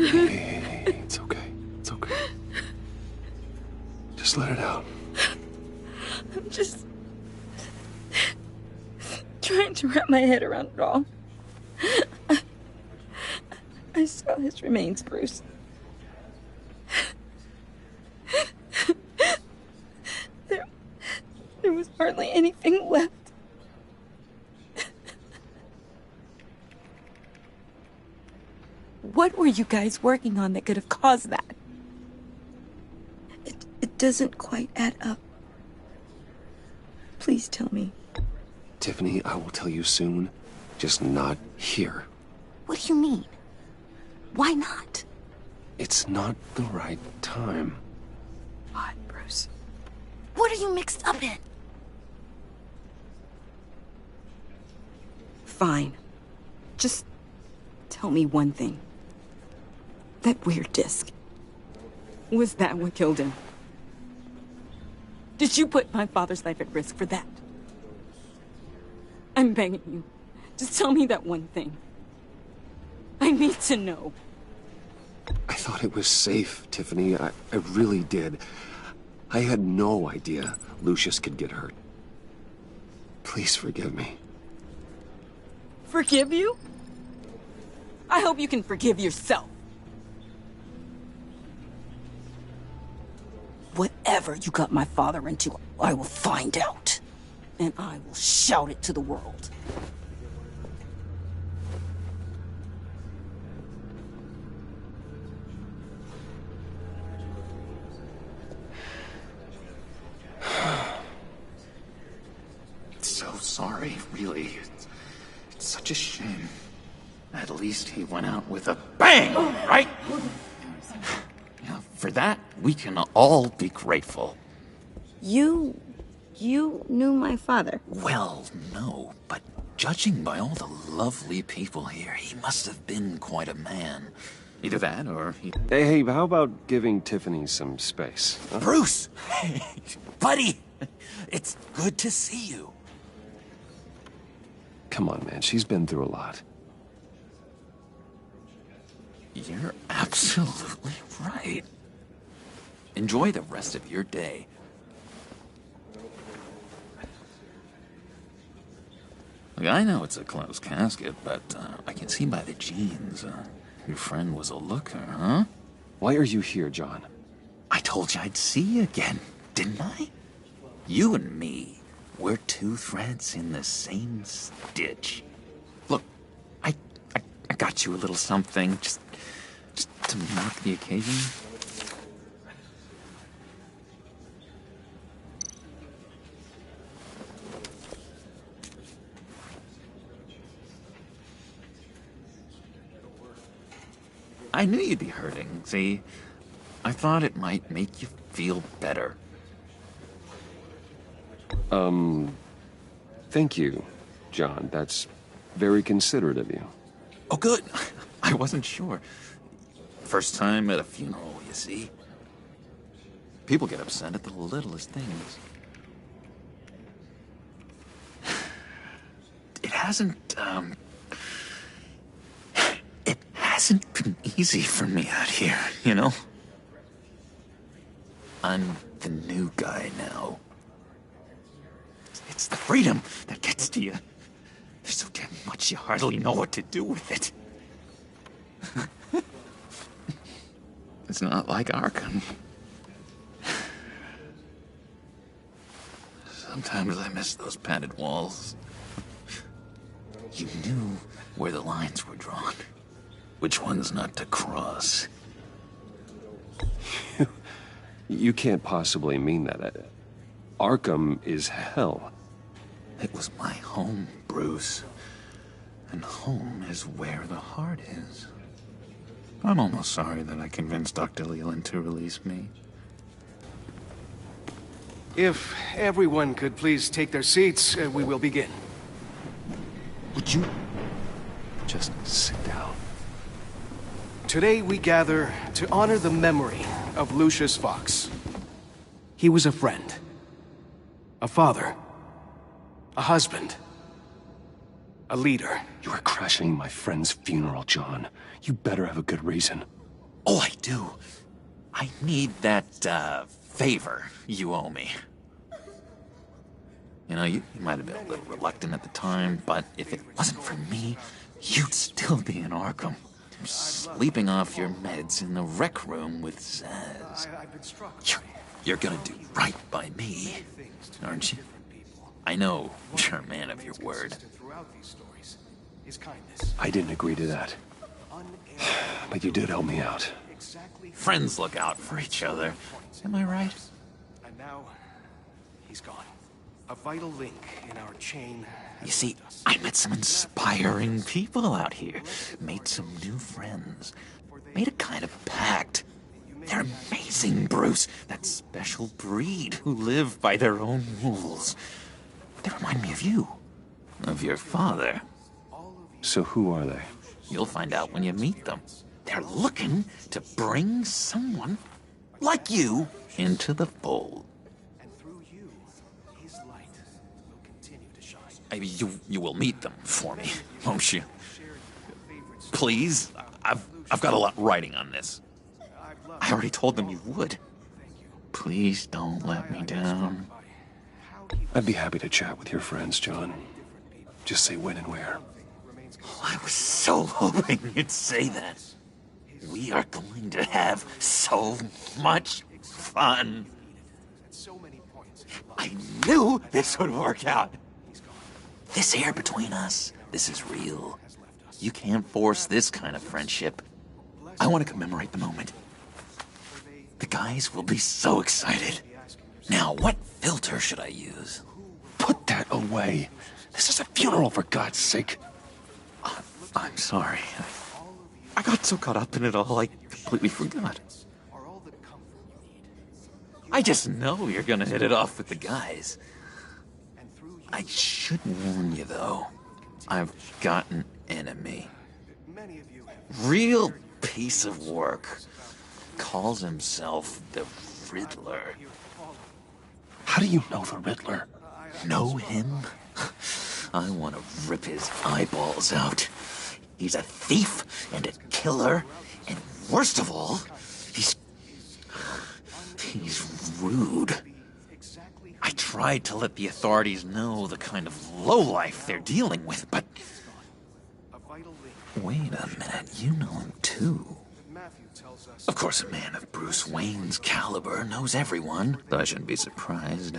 Hey, it's okay. It's okay. Just let it out. I'm just trying to wrap my head around it all. I saw his remains, Bruce. There was hardly anything left. What were you guys working on that could have caused that? It doesn't quite add up. Please tell me. Tiffany, I will tell you soon. Just not here. What do you mean? Why not? It's not the right time. What, Bruce? What are you mixed up in? Fine. Just tell me one thing. That weird disc. Was that what killed him? Did you put my father's life at risk for that? I'm begging you. Just tell me that one thing. I need to know. I thought it was safe, Tiffany. I really did. I had no idea Lucius could get hurt. Please forgive me. Forgive you? I hope you can forgive yourself. Whatever you got my father into, I will find out. And I will shout it to the world. So sorry, really. It's such a shame. At least he went out with a bang, right? Yeah, for that, we can all be grateful. You knew my father? Well, no, but judging by all the lovely people here, he must have been quite a man. Either that, or he... Hey, how about giving Tiffany some space? Huh? Bruce! Hey, buddy! It's good to see you. Come on, man. She's been through a lot. You're absolutely right. Enjoy the rest of your day. Look, I know it's a closed casket, but I can see by the jeans, your friend was a looker, huh? Why are you here, John? I told you I'd see you again, didn't I? You and me, we're two threads in the same stitch. Look, I got you a little something, just to mark the occasion. I knew you'd be hurting, see? I thought it might make you feel better. Thank you, John. That's very considerate of you. Oh, good. I wasn't sure. First time at a funeral, you see? People get upset at the littlest things. It hasn't been easy for me out here, you know? I'm the new guy now. It's the freedom that gets to you. There's so damn much you hardly know what to do with it. It's not like Arkham. Sometimes I miss those padded walls. You knew where the lines were drawn. Which ones not to cross. You can't possibly mean that. Arkham is hell. It was my home, Bruce. And home is where the heart is. I'm almost sorry that I convinced Dr. Leland to release me. If everyone could please take their seats, we will begin. Would you just sit down? Today we gather to honor the memory of Lucius Fox. He was a friend, a father, a husband, A leader. You are crashing my friend's funeral, John. You better have a good reason. Oh, I do. I need that, favor you owe me. You know, you might have been a little reluctant at the time, but if it wasn't for me, you'd still be in Arkham. Sleeping off your meds in the rec room with Zaz. You're gonna do right by me, aren't you? I know you're a man of your word. I didn't agree to that. But you did help me out. Friends look out for each other. Am I right? And now, he's gone. A vital link in our chain. You see, I met some inspiring people out here. Made some new friends. Made a kind of pact. They're amazing, Bruce. That special breed who live by their own rules. They remind me of you. Of your father. So who are they? You'll find out when you meet them. They're looking to bring someone like you into the fold. You will meet them for me, won't you? Please, I've got a lot writing on this. I already told them you would. Please don't let me down. I'd be happy to chat with your friends, John. Just say when and where. Oh, I was so hoping you'd say that. We are going to have so much fun. I knew this would work out. This air between us, this is real. You can't force this kind of friendship. I want to commemorate the moment. The guys will be so excited. Now, what filter should I use? Put that away. This is a funeral, for God's sake. I'm sorry. I got so caught up in it all, I completely forgot. I just know you're gonna hit it off with the guys. I should warn you, though. I've got an enemy. Real piece of work. Calls himself the Riddler. How do you know the Riddler? Know him? I want to rip his eyeballs out. He's a thief and a killer, and worst of all, he's rude. I tried to let the authorities know the kind of lowlife they're dealing with, but... Wait a minute, you know him too. Of course, a man of Bruce Wayne's caliber knows everyone, though I shouldn't be surprised.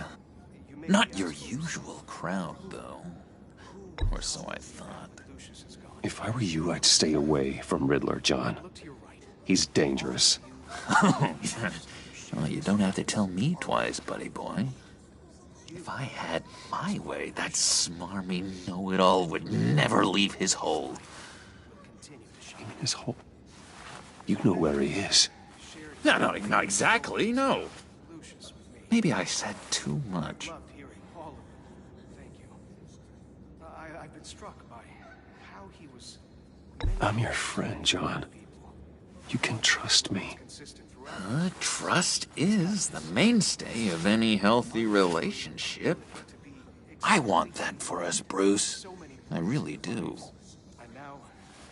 Not your usual crowd, though. Or so I thought. If I were you, I'd stay away from Riddler, John. He's dangerous. Well, you don't have to tell me twice, buddy boy. If I had my way, that smarmy know-it-all would never leave his hole. His hole? You know where he is. No, not exactly, no. Maybe I said too much. I've been struck by how he was... I'm your friend, John. You can trust me. Trust is the mainstay of any healthy relationship. I want that for us, Bruce. I really do.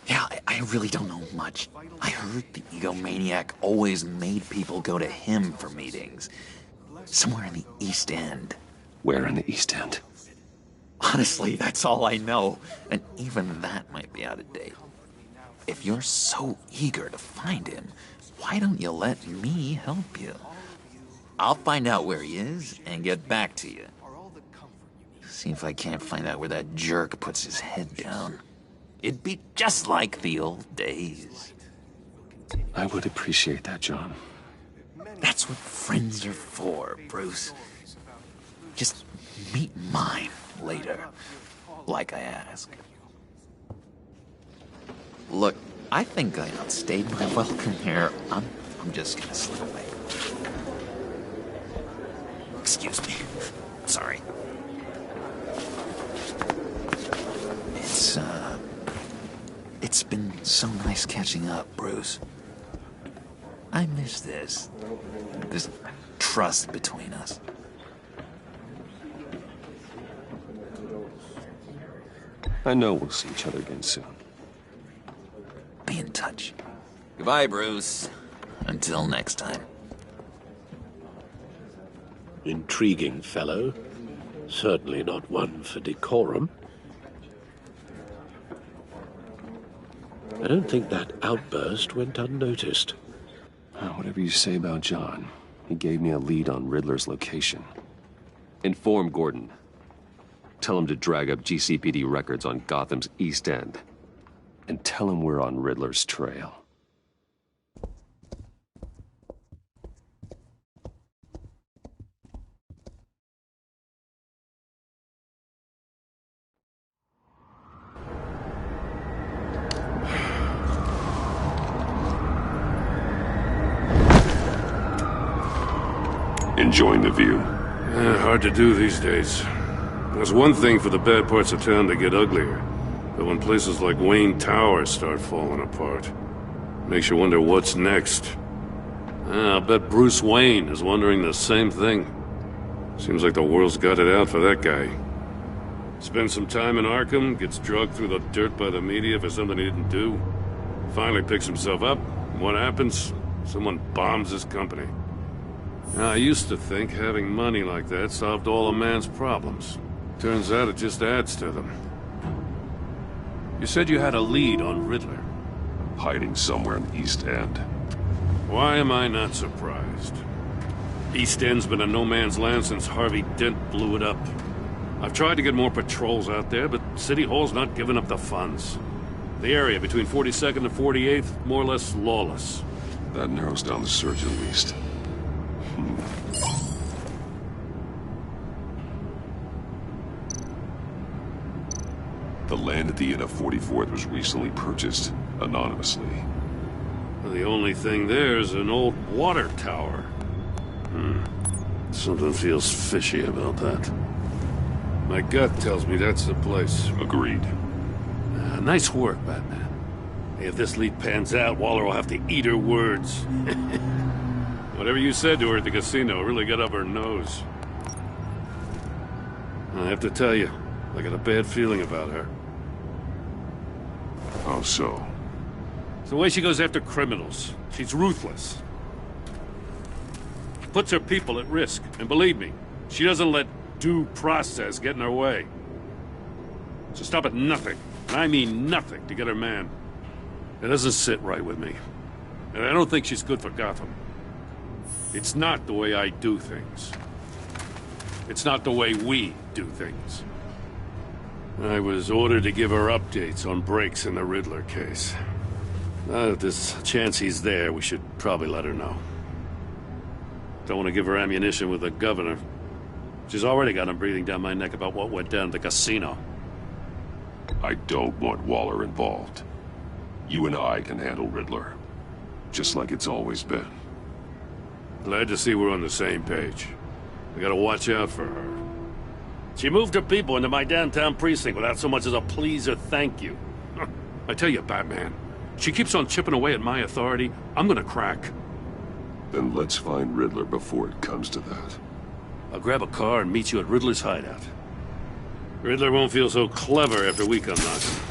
Yeah, I really don't know much. I heard the egomaniac always made people go to him for meetings. Somewhere in the East End. Where in the East End? Honestly, that's all I know. And even that might be out of date. If you're so eager to find him, why don't you let me help you? I'll find out where he is and get back to you. See if I can't find out where that jerk puts his head down. It'd be just like the old days. I would appreciate that, John. That's what friends are for, Bruce. Just meet mine later, like I asked. Look, I think I outstayed my welcome here. I'm just gonna slip away. Excuse me. Sorry. It's been so nice catching up, Bruce. I miss this trust between us. I know we'll see each other again soon. Be in touch. Goodbye, Bruce. Until next time. Intriguing fellow. Certainly not one for decorum. I don't think that outburst went unnoticed. Whatever you say about John, he gave me a lead on Riddler's location. Inform Gordon. Tell him to drag up GCPD records on Gotham's East End. And tell him we're on Riddler's trail. Enjoying the view? Hard to do these days. There's one thing for the bad parts of town to get uglier. But when places like Wayne Tower start falling apart, makes you wonder what's next. I'll bet Bruce Wayne is wondering the same thing. Seems like the world's got it out for that guy. Spends some time in Arkham, gets drugged through the dirt by the media for something he didn't do. Finally picks himself up. What happens? Someone bombs his company. Now, I used to think having money like that solved all a man's problems. Turns out it just adds to them. You said you had a lead on Riddler. Hiding somewhere in the East End. Why am I not surprised? East End's been a no-man's land since Harvey Dent blew it up. I've tried to get more patrols out there, but City Hall's not giving up the funds. The area between 42nd and 48th, more or less lawless. That narrows down the search at least. The land at the end of 44th was recently purchased, anonymously. The only thing there is an old water tower. Something feels fishy about that. My gut tells me that's the place. Agreed. Nice work, Batman. If this lead pans out, Waller will have to eat her words. Whatever you said to her at the casino really got up her nose. I have to tell you, I got a bad feeling about her. How so? It's the way she goes after criminals. She's ruthless. Puts her people at risk. And believe me, she doesn't let due process get in her way. So stop at nothing, and I mean nothing, to get her man. It doesn't sit right with me. And I don't think she's good for Gotham. It's not the way I do things. It's not the way we do things. I was ordered to give her updates on breaks in the Riddler case. Now that there's a chance he's there, we should probably let her know. Don't want to give her ammunition with the governor. She's already got him breathing down my neck about what went down at the casino. I don't want Waller involved. You and I can handle Riddler. Just like it's always been. Glad to see we're on the same page. We gotta watch out for her. She moved her people into my downtown precinct without so much as a please or thank you. I tell you, Batman, she keeps on chipping away at my authority. I'm gonna crack. Then let's find Riddler before it comes to that. I'll grab a car and meet you at Riddler's hideout. Riddler won't feel so clever after we come knocking.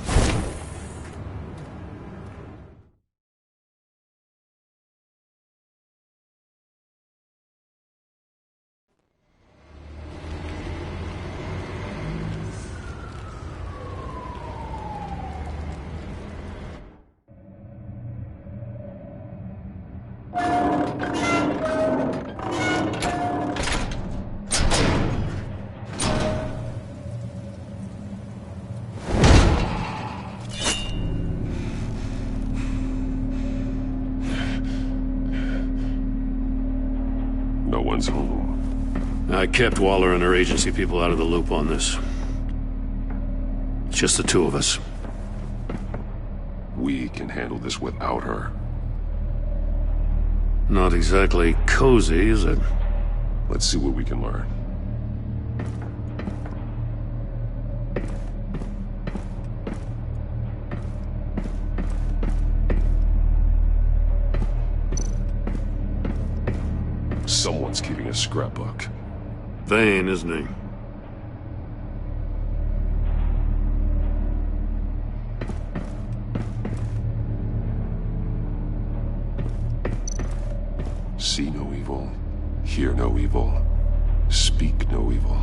No one's home. I kept Waller and her agency people out of the loop on this. It's just the two of us. We can handle this without her. Not exactly cozy, is it? Let's see what we can learn. Someone's keeping a scrapbook. Vain, isn't he? evil, hear no evil, speak no evil.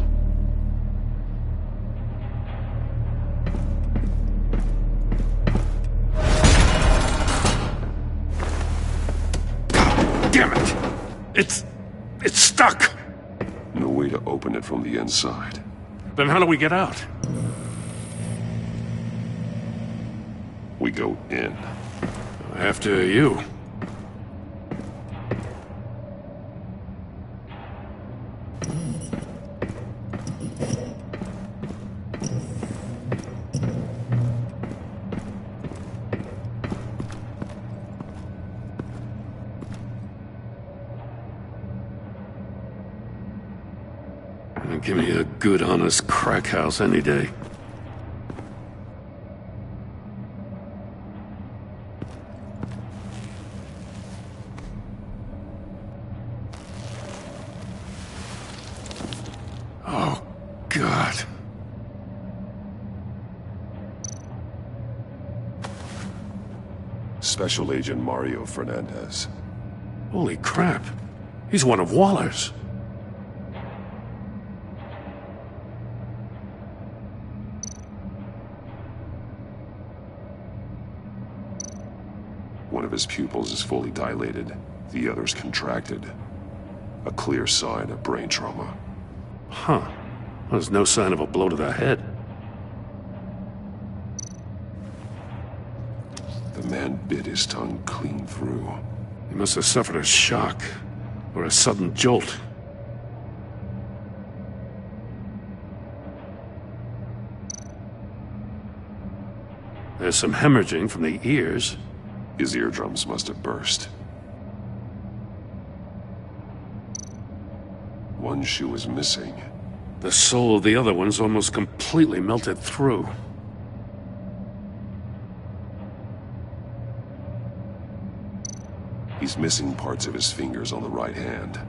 Damn it! It's stuck! No way to open it from the inside. Then how do we get out? We go in. After you. Give me a good, honest crack house any day. Oh, God. Special Agent Mario Fernandez. Holy crap. He's one of Waller's. One of his pupils is fully dilated, the other's contracted. A clear sign of brain trauma. Huh. There's no sign of a blow to the head. The man bit his tongue clean through. He must have suffered a shock, or a sudden jolt. There's some hemorrhaging from the ears. His eardrums must have burst. One shoe is missing. The sole of the other one's almost completely melted through. He's missing parts of his fingers on the right hand.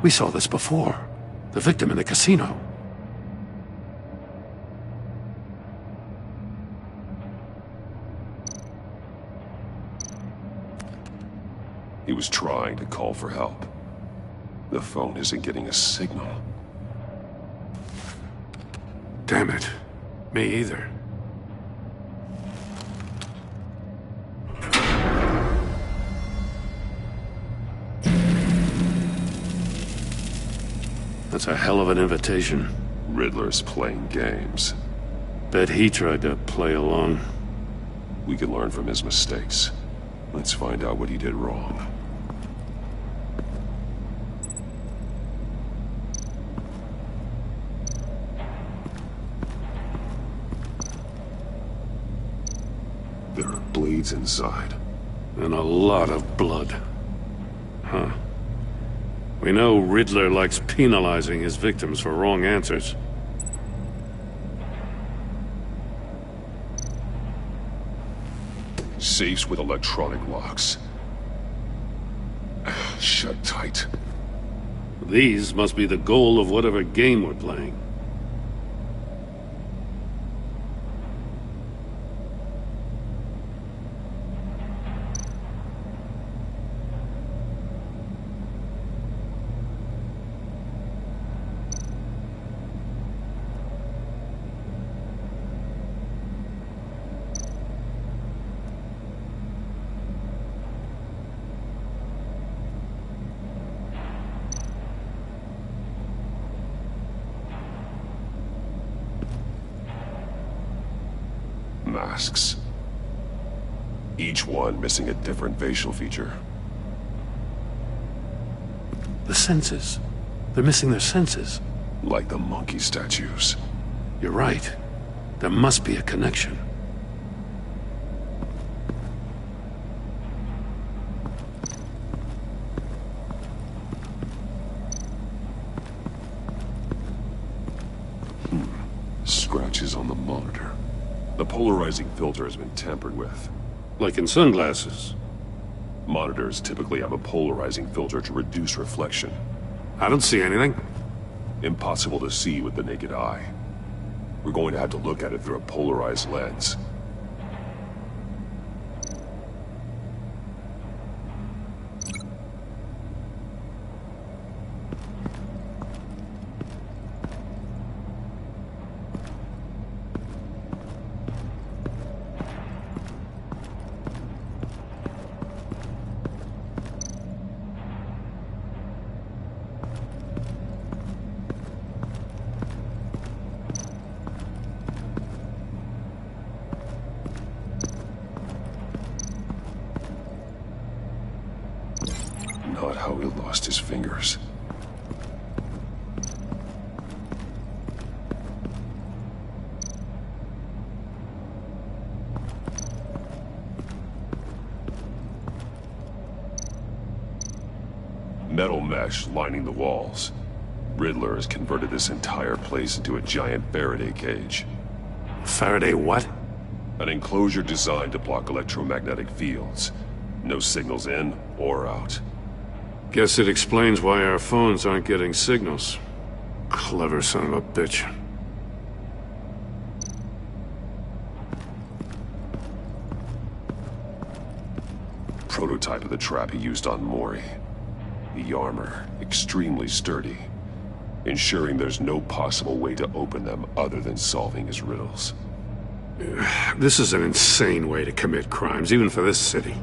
We saw this before. The victim in the casino. He was trying to call for help. The phone isn't getting a signal. Damn it. Me either. That's a hell of an invitation. Riddler's playing games. Bet he tried to play along. We can learn from his mistakes. Let's find out what he did wrong. There are bleeds inside. And a lot of blood. Huh. We know Riddler likes penalizing his victims for wrong answers. Safes with electronic locks. Shut tight. These must be the goal of whatever game we're playing. Masks. Each one missing a different facial feature. The senses. They're missing their senses. Like the monkey statues. You're right. There must be a connection. Scratches on the monitor. The polarizing filter has been tampered with. Like in sunglasses. Monitors typically have a polarizing filter to reduce reflection. I don't see anything. Impossible to see with the naked eye. We're going to have to look at it through a polarized lens. fingers. Metal mesh lining the walls. Riddler has converted this entire place into a giant Faraday cage. Faraday what? An enclosure designed to block electromagnetic fields. No signals in or out. Guess it explains why our phones aren't getting signals. Clever son of a bitch. Prototype of the trap he used on Mori. The armor, extremely sturdy, ensuring there's no possible way to open them other than solving his riddles. This is an insane way to commit crimes, even for this city.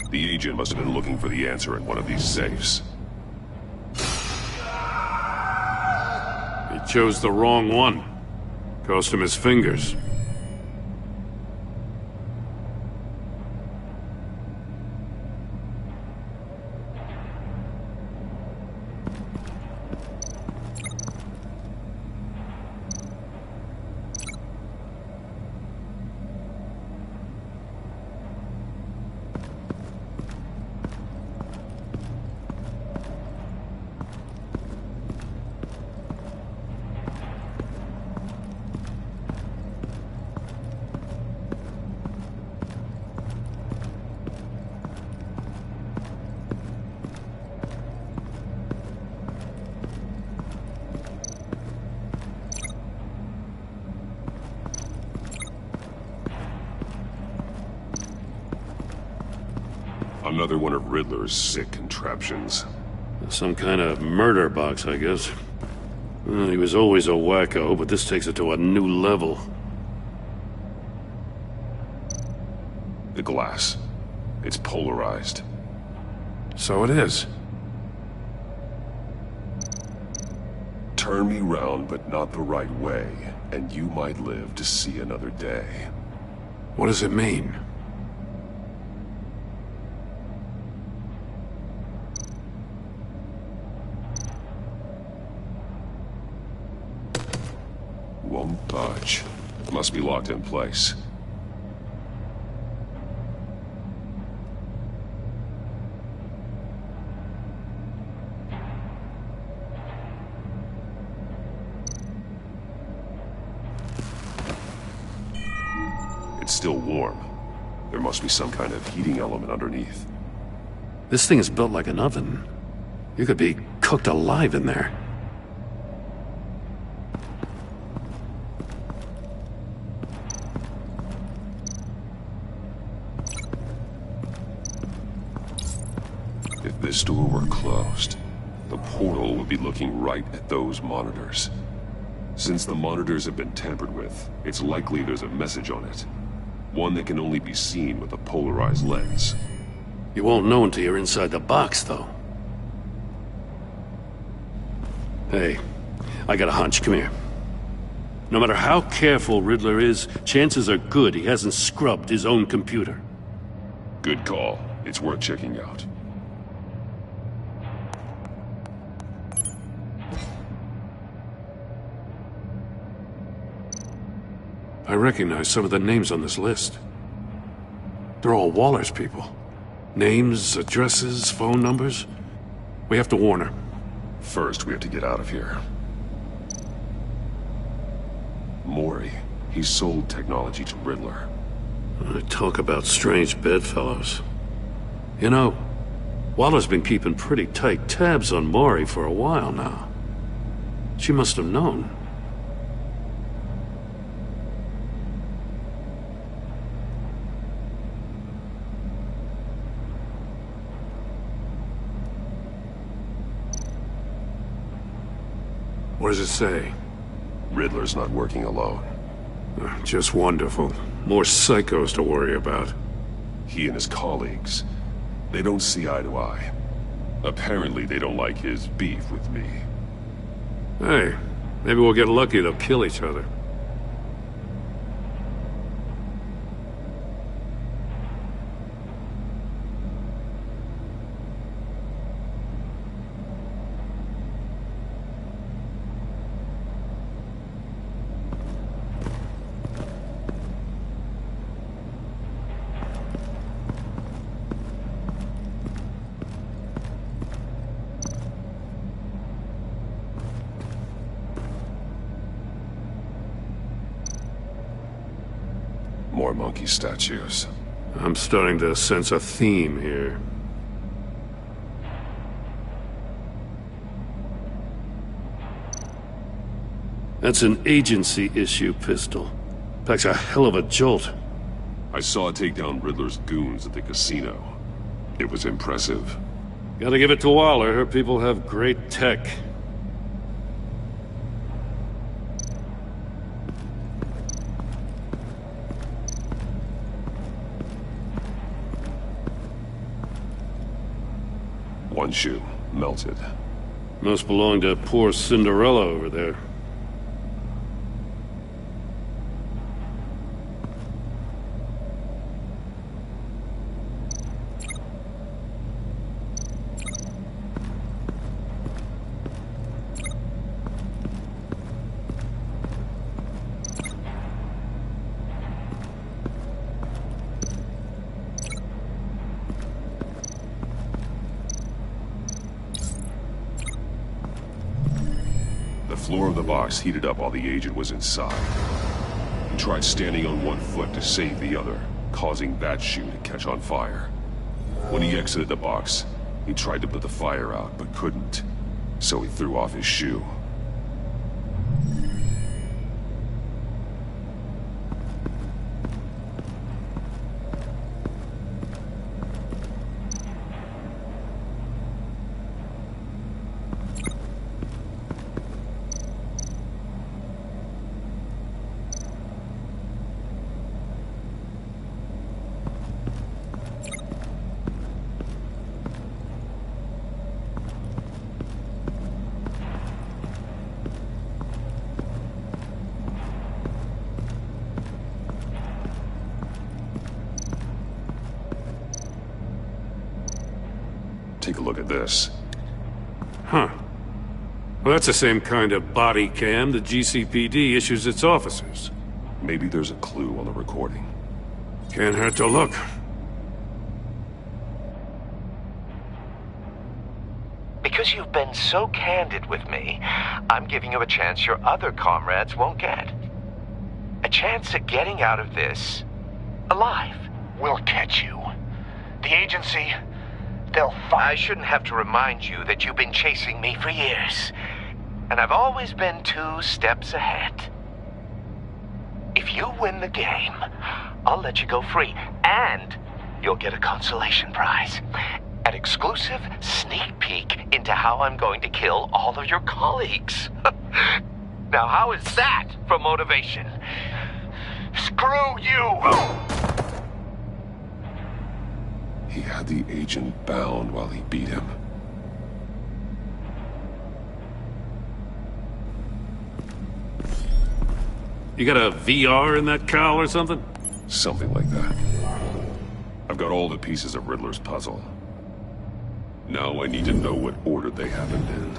The agent must have been looking for the answer in one of these safes. He chose the wrong one. Cost him his fingers. Another one of Riddler's sick contraptions. Some kind of murder box, I guess. Well, he was always a wacko, but this takes it to a new level. The glass. It's polarized. So it is. Turn me round, but not the right way, and you might live to see another day. What does it mean? Won't budge. Must be locked in place. It's still warm. There must be some kind of heating element underneath. This thing is built like an oven. You could be cooked alive in there. If this door were closed, the portal would be looking right at those monitors. Since the monitors have been tampered with, it's likely there's a message on it. One that can only be seen with a polarized lens. You won't know until you're inside the box, though. Hey, I got a hunch. Come here. No matter how careful Riddler is, chances are good he hasn't scrubbed his own computer. Good call. It's worth checking out. I recognize some of the names on this list. They're all Waller's people. Names, addresses, phone numbers. We have to warn her. First, we have to get out of here. Mori. He sold technology to Riddler. Talk about strange bedfellows. You know, Waller's been keeping pretty tight tabs on Mori for a while now. She must have known. What does it say? Riddler's not working alone. Just wonderful. More psychos to worry about. He and his colleagues, they don't see eye to eye. Apparently they don't like his beef with me. Hey, maybe we'll get lucky. They'll kill each other. More monkey statues. I'm starting to sense a theme here. That's an agency issue pistol. Packs a hell of a jolt. I saw it take down Riddler's goons at the casino. It was impressive. Gotta give it to Waller. Her people have great tech. One shoe, melted. Must belong to poor Cinderella over there. The floor of the box heated up while the agent was inside. He tried standing on one foot to save the other, causing that shoe to catch on fire. When he exited the box, he tried to put the fire out, but couldn't. So he threw off his shoe. Take a look at this. Huh. Well, that's the same kind of body cam the GCPD issues its officers. Maybe there's a clue on the recording. Can't hurt to look. Because you've been so candid with me, I'm giving you a chance your other comrades won't get. A chance at getting out of this alive. We'll catch you. The agency, they'll find... I shouldn't have to remind you that you've been chasing me for years. And I've always been 2 steps ahead. If you win the game, I'll let you go free. And you'll get a consolation prize. An exclusive sneak peek into how I'm going to kill all of your colleagues. Now, how is that for motivation? Screw you! He had the agent bound while he beat him. You got a VR in that cowl or something? Something like that. I've got all the pieces of Riddler's puzzle. Now I need to know what order they happened in.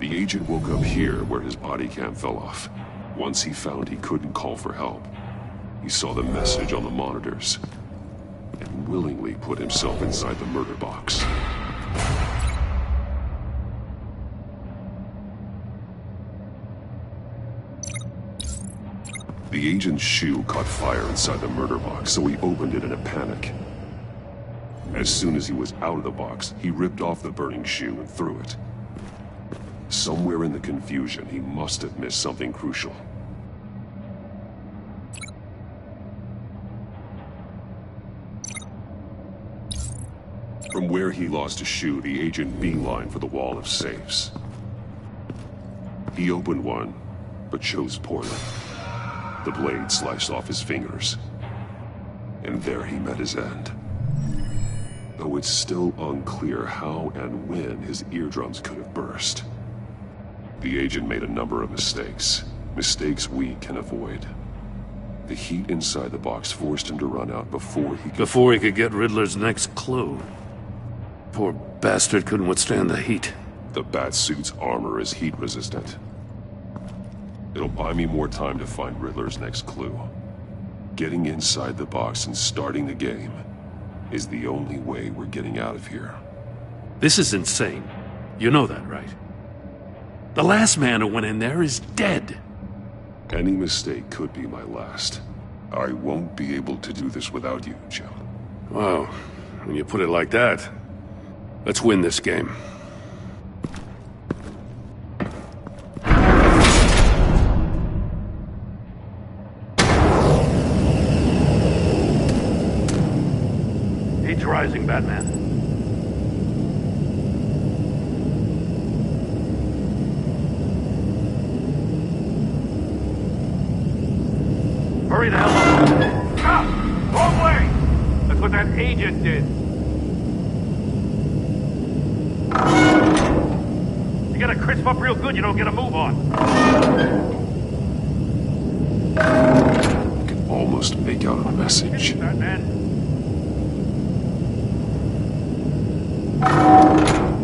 The agent woke up here where his body cam fell off. Once he found he couldn't call for help, he saw the message on the monitors and willingly put himself inside the murder box. The agent's shoe caught fire inside the murder box, so he opened it in a panic. As soon as he was out of the box, he ripped off the burning shoe and threw it. Somewhere in the confusion, he must have missed something crucial. From where he lost a shoe, the agent beelined for the wall of safes. He opened one, but chose poorly. The blade sliced off his fingers. And there he met his end. Though it's still unclear how and when his eardrums could have burst. The agent made a number of mistakes. Mistakes we can avoid. The heat inside the box forced him to run out before he could get Riddler's next clue. Poor bastard couldn't withstand the heat. The Batsuit's armor is heat resistant. It'll buy me more time to find Riddler's next clue. Getting inside the box and starting the game is the only way we're getting out of here. This is insane. You know that, right? The last man who went in there is dead. Any mistake could be my last. I won't be able to do this without you, Jim. Wow, when you put it like that, let's win this game. Heat's rising, Batman. Hurry the hell up! Ah! Wrong way! That's what that agent did. You gotta crisp up real good, you don't get a move on. I can almost make out a message.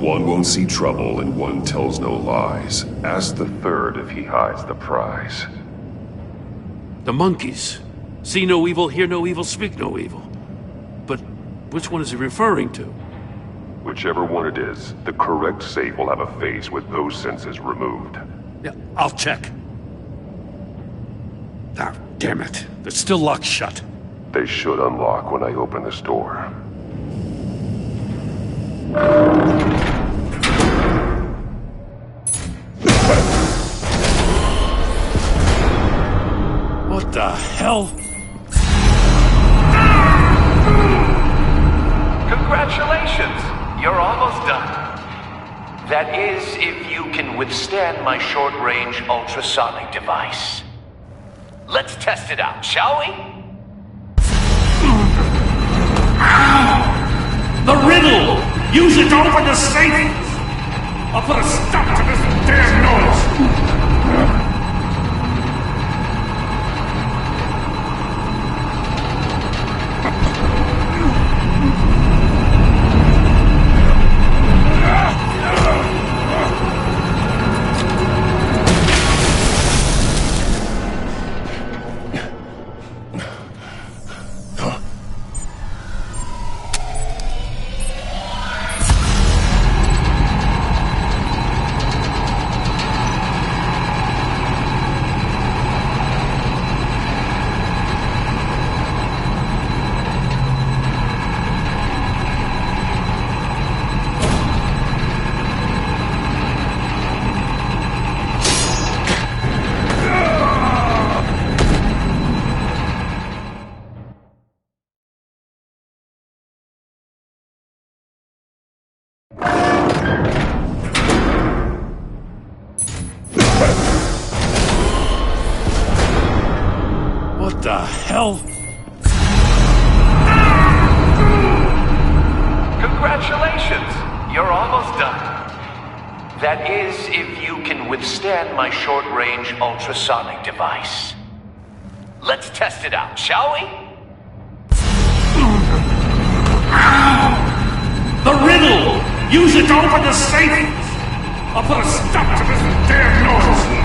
One won't see trouble and one tells no lies. Ask the third if he hides the prize. The monkeys. See no evil, hear no evil, speak no evil. But which one is he referring to? Whichever one it is, the correct safe will have a face with those senses removed. Yeah, I'll check. Ah, damn it. They're still locked shut. They should unlock when I open this door. What the hell? Congratulations! You're almost done. That is, if you can withstand my short-range ultrasonic device. Let's test it out, shall we? The riddle! Use it to open the safe! I'll put a stop to this damn noise! What the hell? Congratulations! You're almost done. That is, if you can withstand my short-range ultrasonic device. Let's test it out, shall we? The riddle! Use it to open the safe! I'll put a stop to this damn noise!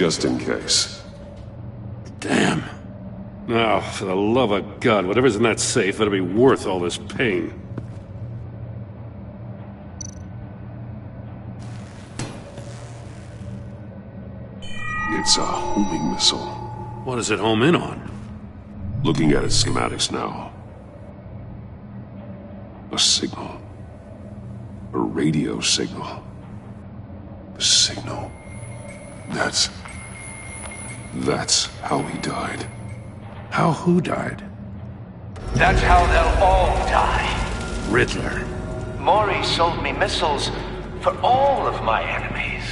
just in case. Damn. Now, for the love of God, whatever's in that safe better be worth all this pain. It's a homing missile. What does it home in on? Looking at its schematics now. A signal. A radio signal. A signal. That's how he died. How who died? That's how they'll all die. Riddler. Maury sold me missiles for all of my enemies.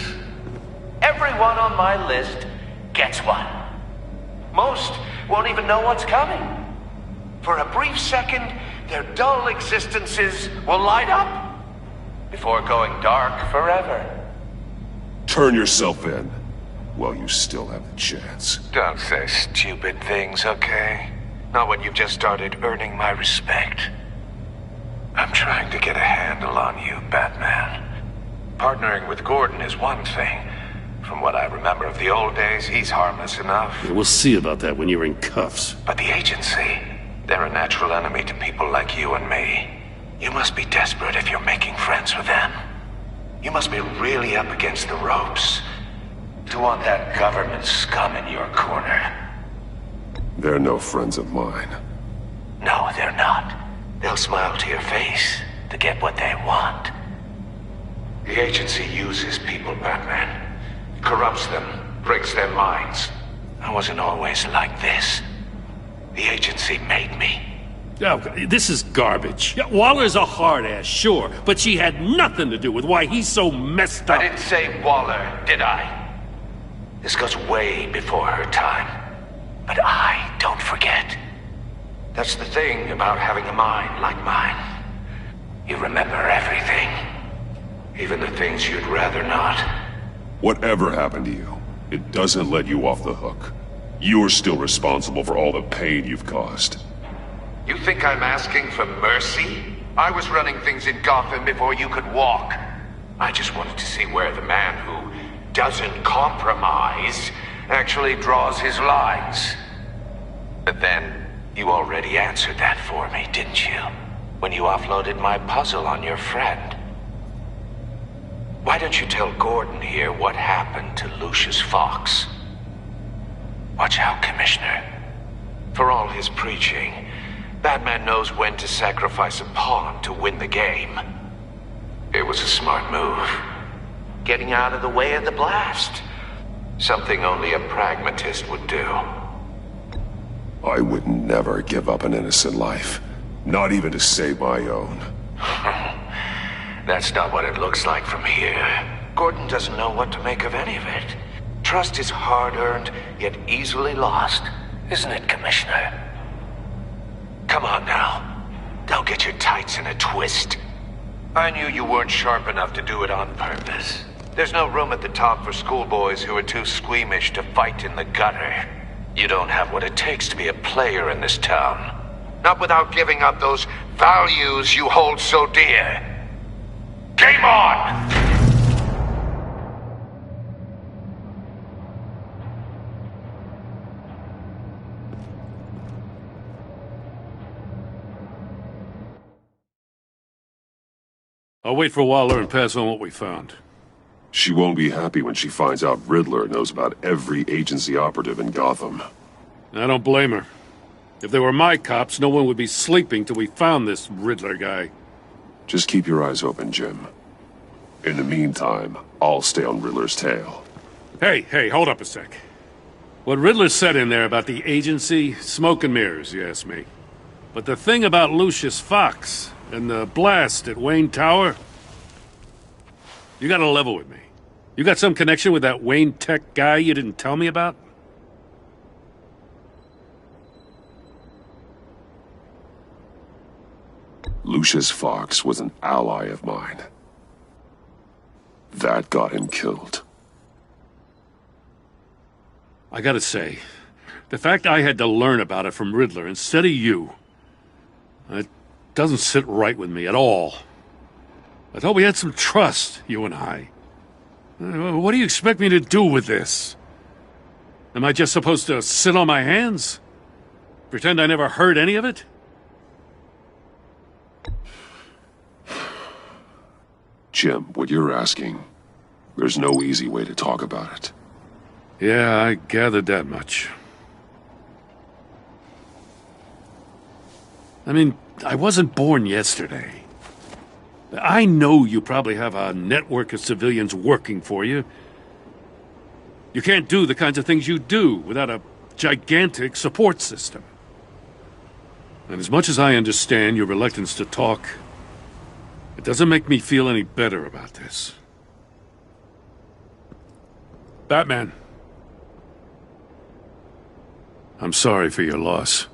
Everyone on my list gets one. Most won't even know what's coming. For a brief second, their dull existences will light up before going dark forever. Turn yourself in while you still have the chance. Don't say stupid things, okay? Not when you've just started earning my respect. I'm trying to get a handle on you, Batman. Partnering with Gordon is one thing. From what I remember of the old days, he's harmless enough. Yeah, we'll see about that when you're in cuffs. But the agency, they're a natural enemy to people like you and me. You must be desperate if you're making friends with them. You must be really up against the ropes to want that government scum in your corner. They're no friends of mine. No, they're not. They'll smile to your face to get what they want. The agency uses people, Batman. Corrupts them, breaks their minds. I wasn't always like this. The agency made me. Oh, this is garbage. Yeah, Waller's a hard ass, sure, but she had nothing to do with why he's so messed up. I didn't say Waller, did I? This goes way before her time. But I don't forget. That's the thing about having a mind like mine. You remember everything. Even the things you'd rather not. Whatever happened to you, it doesn't let you off the hook. You're still responsible for all the pain you've caused. You think I'm asking for mercy? I was running things in Gotham before you could walk. I just wanted to see where the man who doesn't compromise actually draws his lines. But then, you already answered that for me, didn't you? When you offloaded my puzzle on your friend. Why don't you tell Gordon here what happened to Lucius Fox? Watch out, Commissioner. For all his preaching, Batman knows when to sacrifice a pawn to win the game. It was a smart move. Getting out of the way of the blast. Something only a pragmatist would do. I would never give up an innocent life. Not even to save my own. That's not what it looks like from here. Gordon doesn't know what to make of any of it. Trust is hard-earned, yet easily lost. Isn't it, Commissioner? Come on now. Don't get your tights in a twist. I knew you weren't sharp enough to do it on purpose. There's no room at the top for schoolboys who are too squeamish to fight in the gutter. You don't have what it takes to be a player in this town. Not without giving up those values you hold so dear. Game on! I'll wait for Waller and pass on what we found. She won't be happy when she finds out Riddler knows about every agency operative in Gotham. I don't blame her. If they were my cops, no one would be sleeping till we found this Riddler guy. Just keep your eyes open, Jim. In the meantime, I'll stay on Riddler's tail. Hey, hold up a sec. What Riddler said in there about the agency, smoke and mirrors, you ask me. But the thing about Lucius Fox and the blast at Wayne Tower, you gotta level with me. You got some connection with that Wayne Tech guy you didn't tell me about? Lucius Fox was an ally of mine. That got him killed. I gotta say, the fact I had to learn about it from Riddler instead of you, it doesn't sit right with me at all. I thought we had some trust, you and I. What do you expect me to do with this? Am I just supposed to sit on my hands? Pretend I never heard any of it? Jim, what you're asking, there's no easy way to talk about it. Yeah, I gathered that much. I mean, I wasn't born yesterday. I know you probably have a network of civilians working for you. You can't do the kinds of things you do without a gigantic support system. And as much as I understand your reluctance to talk, it doesn't make me feel any better about this. Batman. I'm sorry for your loss.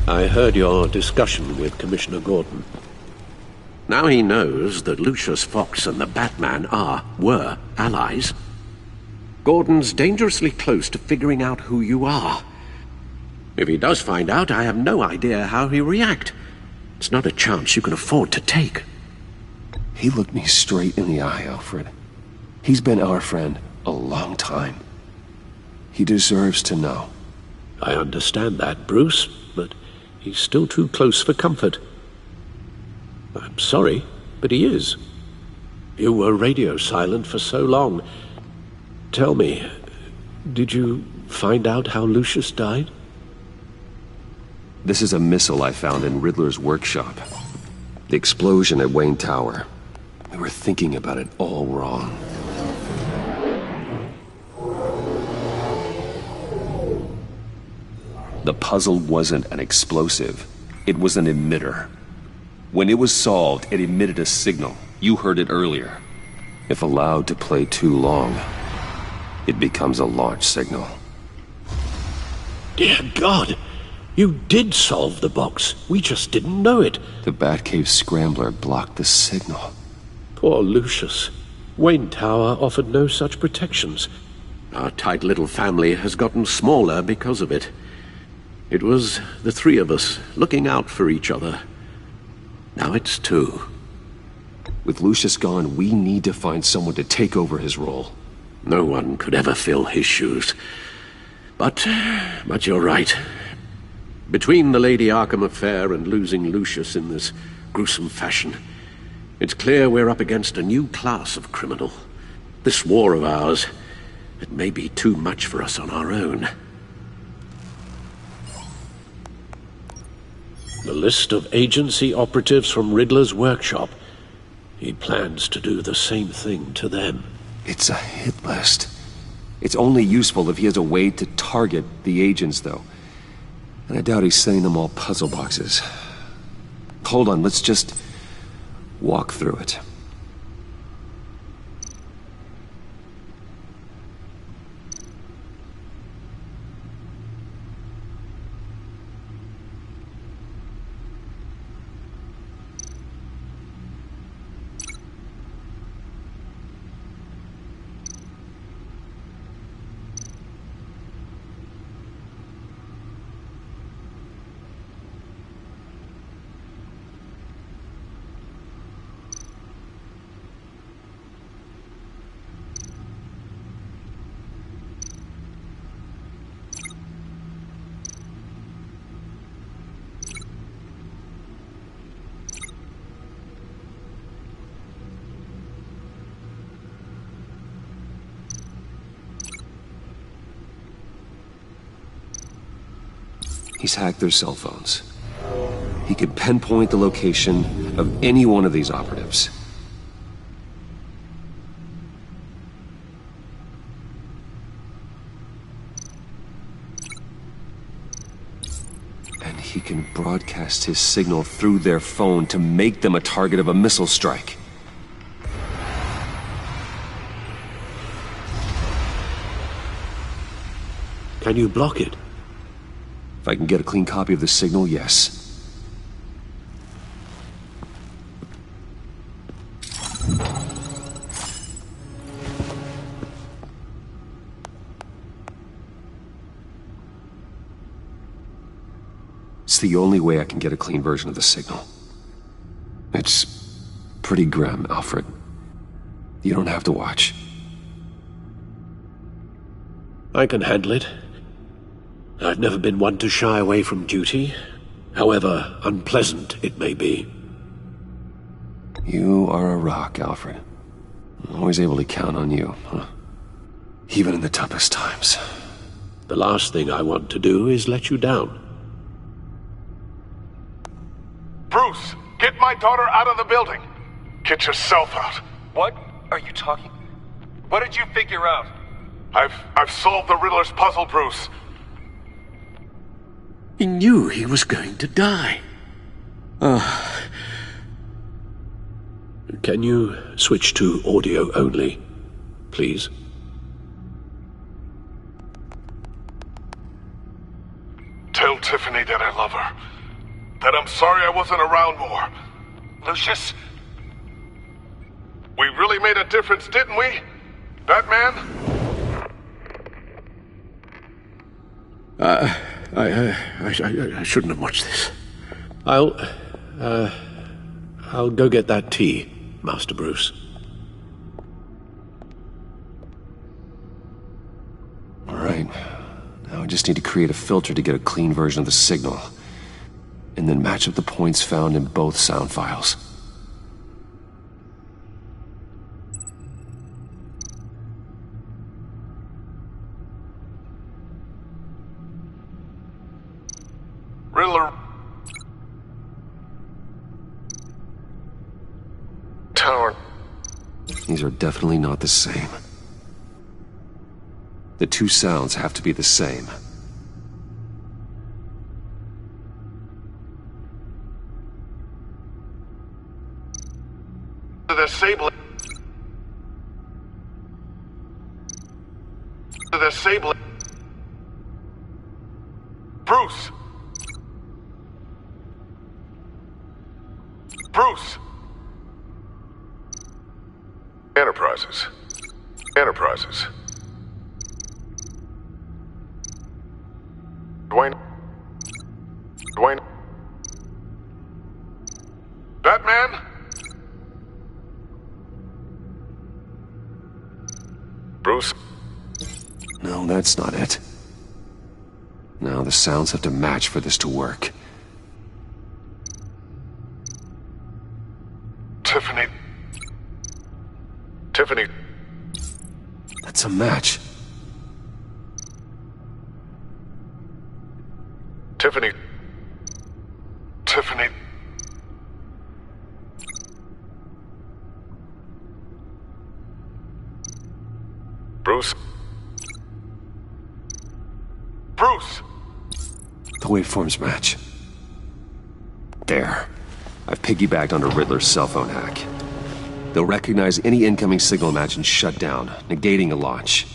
I heard your discussion with Commissioner Gordon. Now he knows that Lucius Fox and the Batman were allies. Gordon's dangerously close to figuring out who you are. If he does find out, I have no idea how he'll react. It's not a chance you can afford to take. He looked me straight in the eye, Alfred. He's been our friend a long time. He deserves to know. I understand that, Bruce, but he's still too close for comfort. I'm sorry, but he is. You were radio silent for so long. Tell me, did you find out how Lucius died? This is a missile I found in Riddler's workshop. The explosion at Wayne Tower. We were thinking about it all wrong. The puzzle wasn't an explosive. It was an emitter. When it was solved, it emitted a signal. You heard it earlier. If allowed to play too long, it becomes a launch signal. Dear God! You did solve the box. We just didn't know it. The Batcave scrambler blocked the signal. Poor Lucius. Wayne Tower offered no such protections. Our tight little family has gotten smaller because of it. It was the three of us looking out for each other. Now it's two. With Lucius gone, we need to find someone to take over his role. No one could ever fill his shoes. But you're right. Between the Lady Arkham affair and losing Lucius in this gruesome fashion, it's clear we're up against a new class of criminal. This war of ours, it may be too much for us on our own. The list of agency operatives from Riddler's workshop. He plans to do the same thing to them. It's a hit list. It's only useful if he has a way to target the agents, though. And I doubt he's sending them all puzzle boxes. Hold on, let's just walk through it. He's hacked their cell phones. He could pinpoint the location of any one of these operatives. And he can broadcast his signal through their phone to make them a target of a missile strike. Can you block it? If I can get a clean copy of the signal, yes. It's the only way I can get a clean version of the signal. It's pretty grim, Alfred. You don't have to watch. I can handle it. I've never been one to shy away from duty, however unpleasant it may be. You are a rock, Alfred. I'm always able to count on you, huh? Even in the toughest times. The last thing I want to do is let you down. Bruce, get my daughter out of the building. Get yourself out. What are you talking? What did you figure out? I've solved the Riddler's puzzle, Bruce. He knew he was going to die. Can you switch to audio only, please? Tell Tiffany that I love her. That I'm sorry I wasn't around more. Lucius? We really made a difference, didn't we? Batman? I shouldn't have watched this. I'll go get that tea, Master Bruce. All right. Now I just need to create a filter to get a clean version of the signal, and then match up the points found in both sound files. Riddler. Tower. These are definitely not the same. The two sounds have to be the same. The Sable. The Sable. Bruce. Bruce. Enterprises. Enterprises. Dwayne. Batman? Bruce? No, that's not it. Now the sounds have to match for this to work. Tiffany. Tiffany. That's a match. Tiffany. Tiffany. Bruce. Bruce! The waveforms match. There. I've piggybacked onto Riddler's cell phone hack. They'll recognize any incoming signal match and shut down, negating a launch.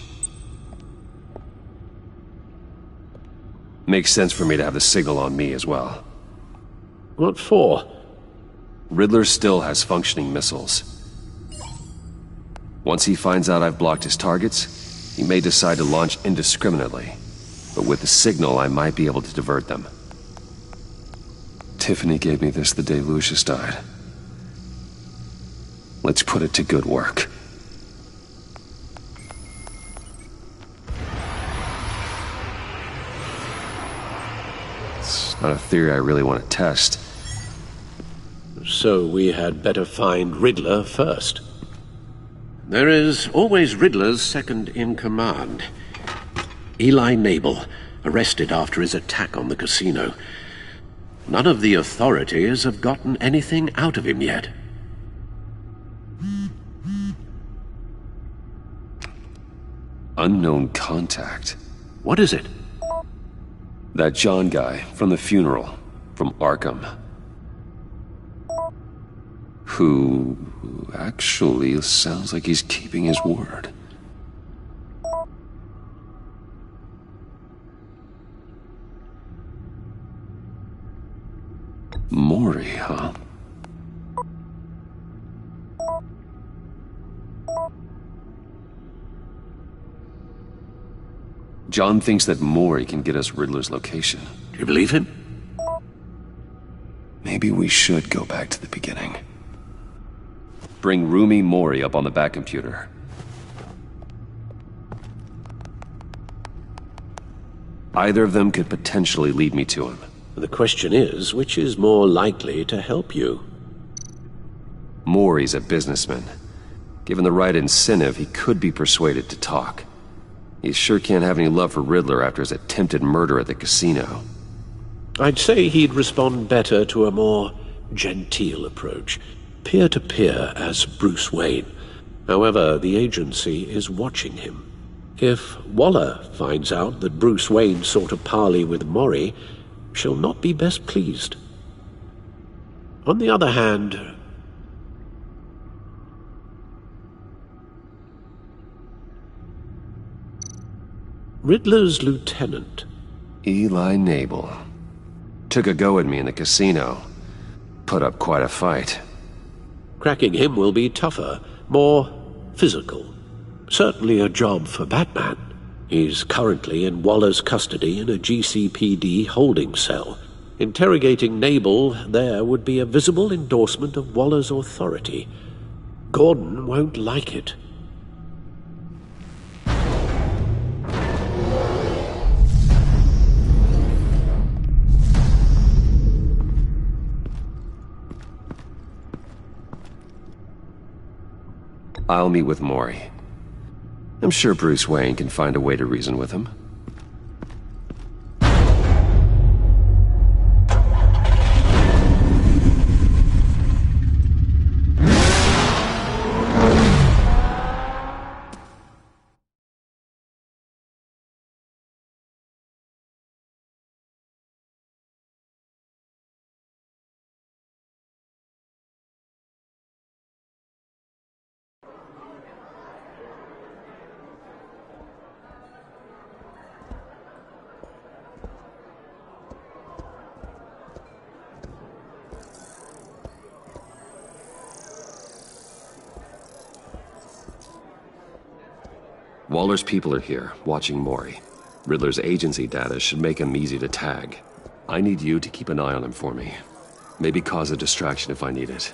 Makes sense for me to have the signal on me as well. What for? Riddler still has functioning missiles. Once he finds out I've blocked his targets, he may decide to launch indiscriminately. But with the signal, I might be able to divert them. Tiffany gave me this the day Lucius died. Let's put it to good work. It's not a theory I really want to test. So we had better find Riddler first. There is always Riddler's second in command. Eli Nabel, arrested after his attack on the casino. None of the authorities have gotten anything out of him yet. Unknown contact. What is it? That John guy from the funeral, from Arkham. Who actually sounds like he's keeping his word. Maury, huh? John thinks that Maury can get us Riddler's location. Do you believe him? Maybe we should go back to the beginning. Bring Rumi Maury up on the back computer. Either of them could potentially lead me to him. The question is, which is more likely to help you? Maury's a businessman. Given the right incentive, he could be persuaded to talk. He sure can't have any love for Riddler after his attempted murder at the casino. I'd say he'd respond better to a more genteel approach, peer-to-peer as Bruce Wayne. However, the agency is watching him. If Waller finds out that Bruce Wayne sought a parley with Maury, she'll not be best pleased. On the other hand, Riddler's lieutenant, Eli Nabel, took a go at me in the casino. Put up quite a fight. Cracking him will be tougher, more physical. Certainly a job for Batman. He's currently in Waller's custody in a GCPD holding cell. Interrogating Nabel there would be a visible endorsement of Waller's authority. Gordon won't like it. I'll meet with Maury. I'm sure Bruce Wayne can find a way to reason with him. Waller's people are here, watching Maury. Riddler's agency data should make him easy to tag. I need you to keep an eye on him for me. Maybe cause a distraction if I need it.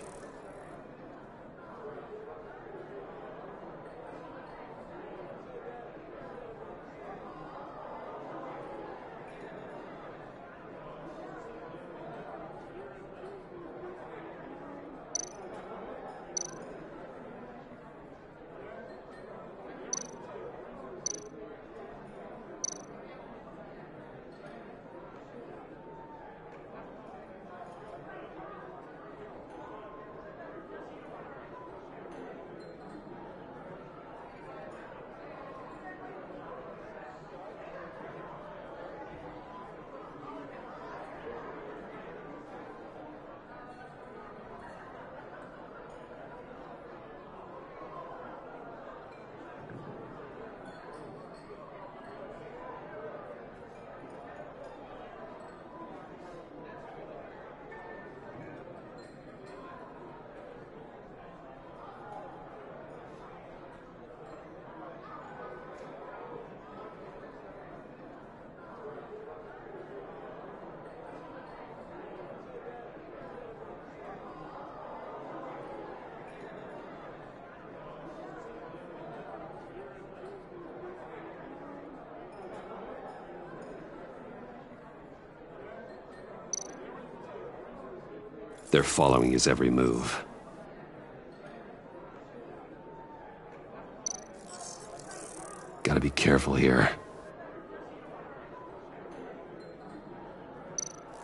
They're following his every move. Gotta be careful here.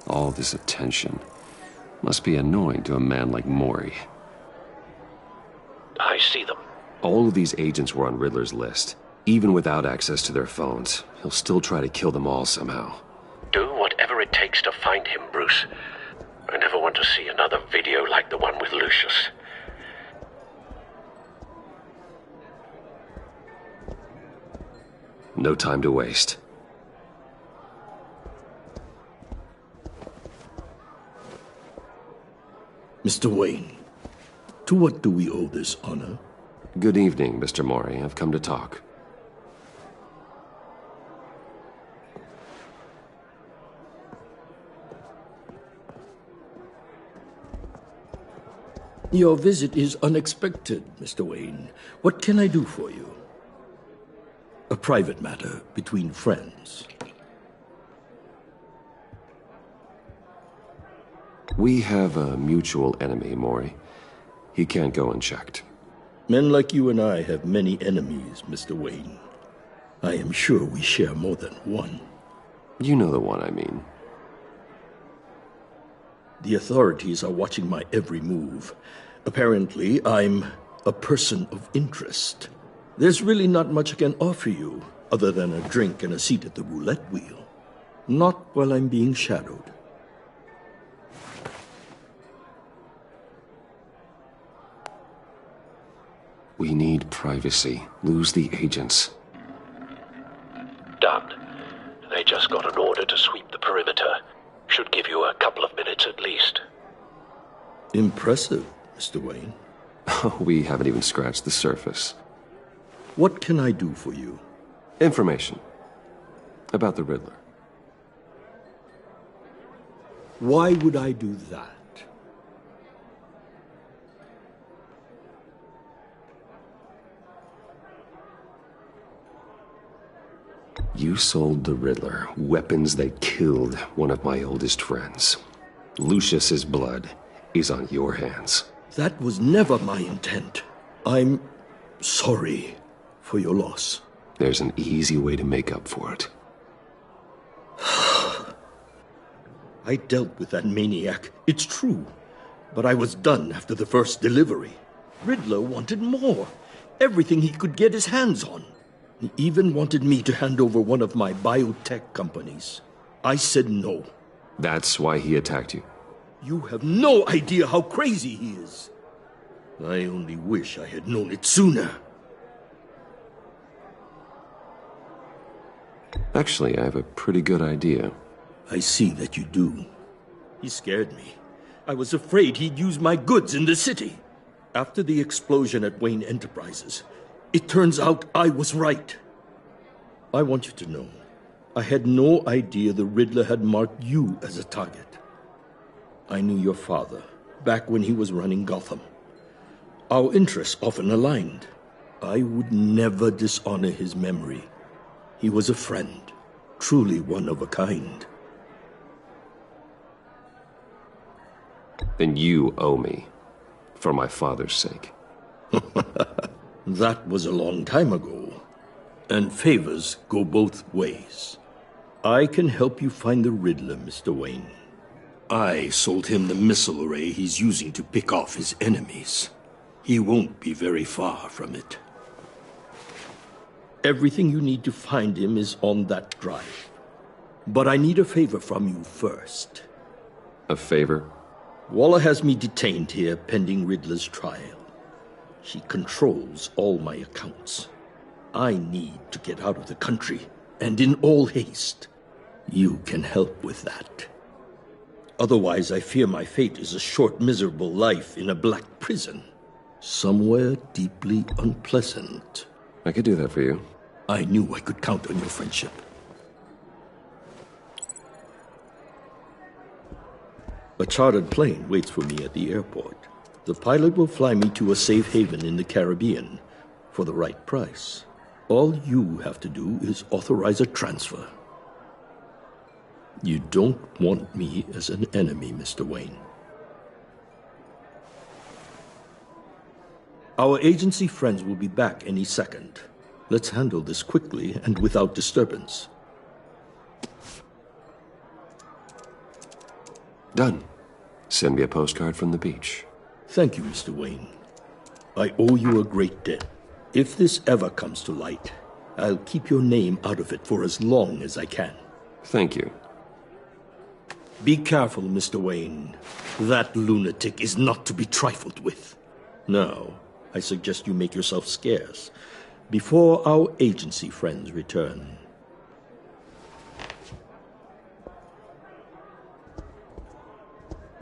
All this attention must be annoying to a man like Maury. I see them. All of these agents were on Riddler's list. Even without access to their phones, he'll still try to kill them all somehow. Do whatever it takes to find him, Bruce. I never want to see another video like the one with Lucius. No time to waste. Mr. Wayne, to what do we owe this honor? Good evening, Mr. Mori. I've come to talk. Your visit is unexpected, Mr. Wayne. What can I do for you? A private matter between friends. We have a mutual enemy, Mori. He can't go unchecked. Men like you and I have many enemies, Mr. Wayne. I am sure we share more than one. You know the one I mean. The authorities are watching my every move. Apparently, I'm a person of interest. There's really not much I can offer you, other than a drink and a seat at the roulette wheel. Not while I'm being shadowed. We need privacy. Lose the agents. Done. They just got an order to sweep the perimeter. Should give you a couple of minutes at least. Impressive, Mr. Wayne. We haven't even scratched the surface. What can I do for you? Information. About the Riddler. Why would I do that? You sold the Riddler weapons that killed one of my oldest friends. Lucius's blood is on your hands. That was never my intent. I'm sorry for your loss. There's an easy way to make up for it. I dealt with that maniac, it's true. But I was done after the first delivery. Riddler wanted more. Everything he could get his hands on. He even wanted me to hand over one of my biotech companies. I said no. That's why he attacked you? You have no idea how crazy he is. I only wish I had known it sooner. Actually, I have a pretty good idea. I see that you do. He scared me. I was afraid he'd use my goods in the city. After the explosion at Wayne Enterprises, it turns out I was right. I want you to know, I had no idea the Riddler had marked you as a target. I knew your father, back when he was running Gotham. Our interests often aligned. I would never dishonor his memory. He was a friend, truly one of a kind. Then you owe me, for my father's sake. That was a long time ago, and favors go both ways. I can help you find the Riddler, Mr. Wayne. I sold him the missile array he's using to pick off his enemies. He won't be very far from it. Everything you need to find him is on that drive. But I need a favor from you first. A favor? Waller has me detained here pending Riddler's trial. She controls all my accounts. I need to get out of the country, and in all haste. You can help with that. Otherwise, I fear my fate is a short, miserable life in a black prison. Somewhere deeply unpleasant. I could do that for you. I knew I could count on your friendship. A chartered plane waits for me at the airport. The pilot will fly me to a safe haven in the Caribbean for the right price. All you have to do is authorize a transfer. You don't want me as an enemy, Mr. Wayne. Our agency friends will be back any second. Let's handle this quickly and without disturbance. Done. Send me a postcard from the beach. Thank you, Mr. Wayne. I owe you a great debt. If this ever comes to light, I'll keep your name out of it for as long as I can. Thank you. Be careful, Mr. Wayne. That lunatic is not to be trifled with. Now, I suggest you make yourself scarce before our agency friends return.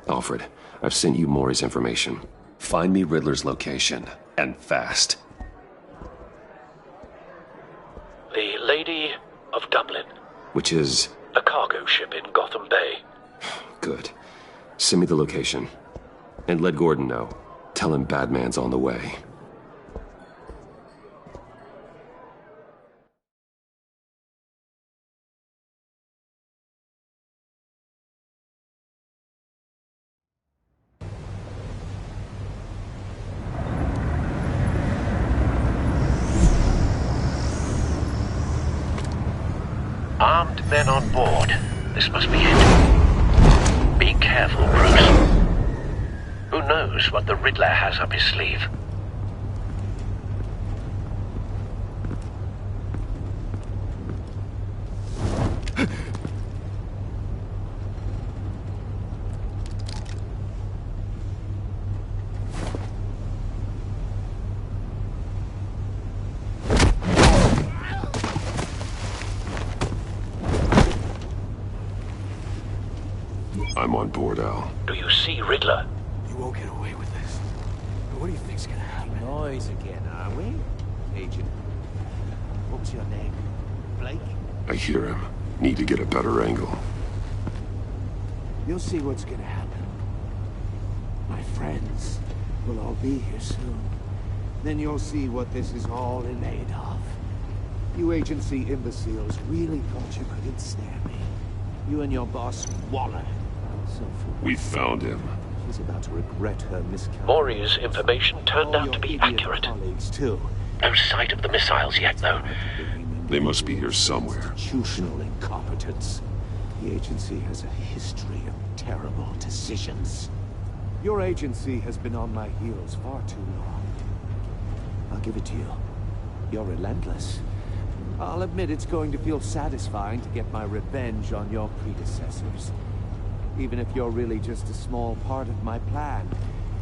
Alfred, I've sent you Maury's information. Find me Riddler's location, and fast. The Lady of Dublin. Which is... a cargo ship in Gotham Bay. Good. Send me the location. And let Gordon know. Tell him Batman's on the way. Armed men on board. This must be it. Be careful, Bruce. Who knows what the Riddler has up his sleeve? I'm on board, Al. Do you see Riddler? You won't get away with this. What do you think's gonna happen? Noise again, are we? Agent. What was your name? Blake? I hear him. Need to get a better angle. You'll see what's gonna happen. My friends will all be here soon. Then you'll see what this is all in aid of. You agency imbeciles really thought you could ensnare me. You and your boss, Waller. So we found him. She's about to regret her miscalculation. Maury's information turned out to be accurate. Colleagues too. No sight of the missiles yet, though. They must be here somewhere. Institutional incompetence. The agency has a history of terrible decisions. Your agency has been on my heels far too long. I'll give it to you. You're relentless. I'll admit it's going to feel satisfying to get my revenge on your predecessors. Even if you're really just a small part of my plan.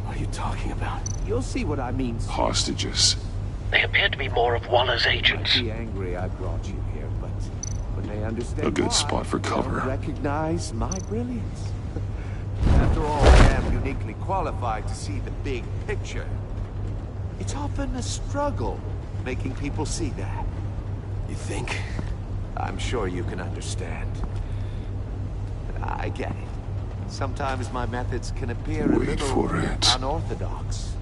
What are you talking about? You'll see what I mean. Hostages. They appear to be more of Waller's agents. Be angry I brought you here, but when they understand a good why, spot for cover. They'll recognize my brilliance. After all, I am uniquely qualified to see the big picture. It's often a struggle making people see that. You think? I'm sure you can understand. I get it. Sometimes my methods can appear a little unorthodox.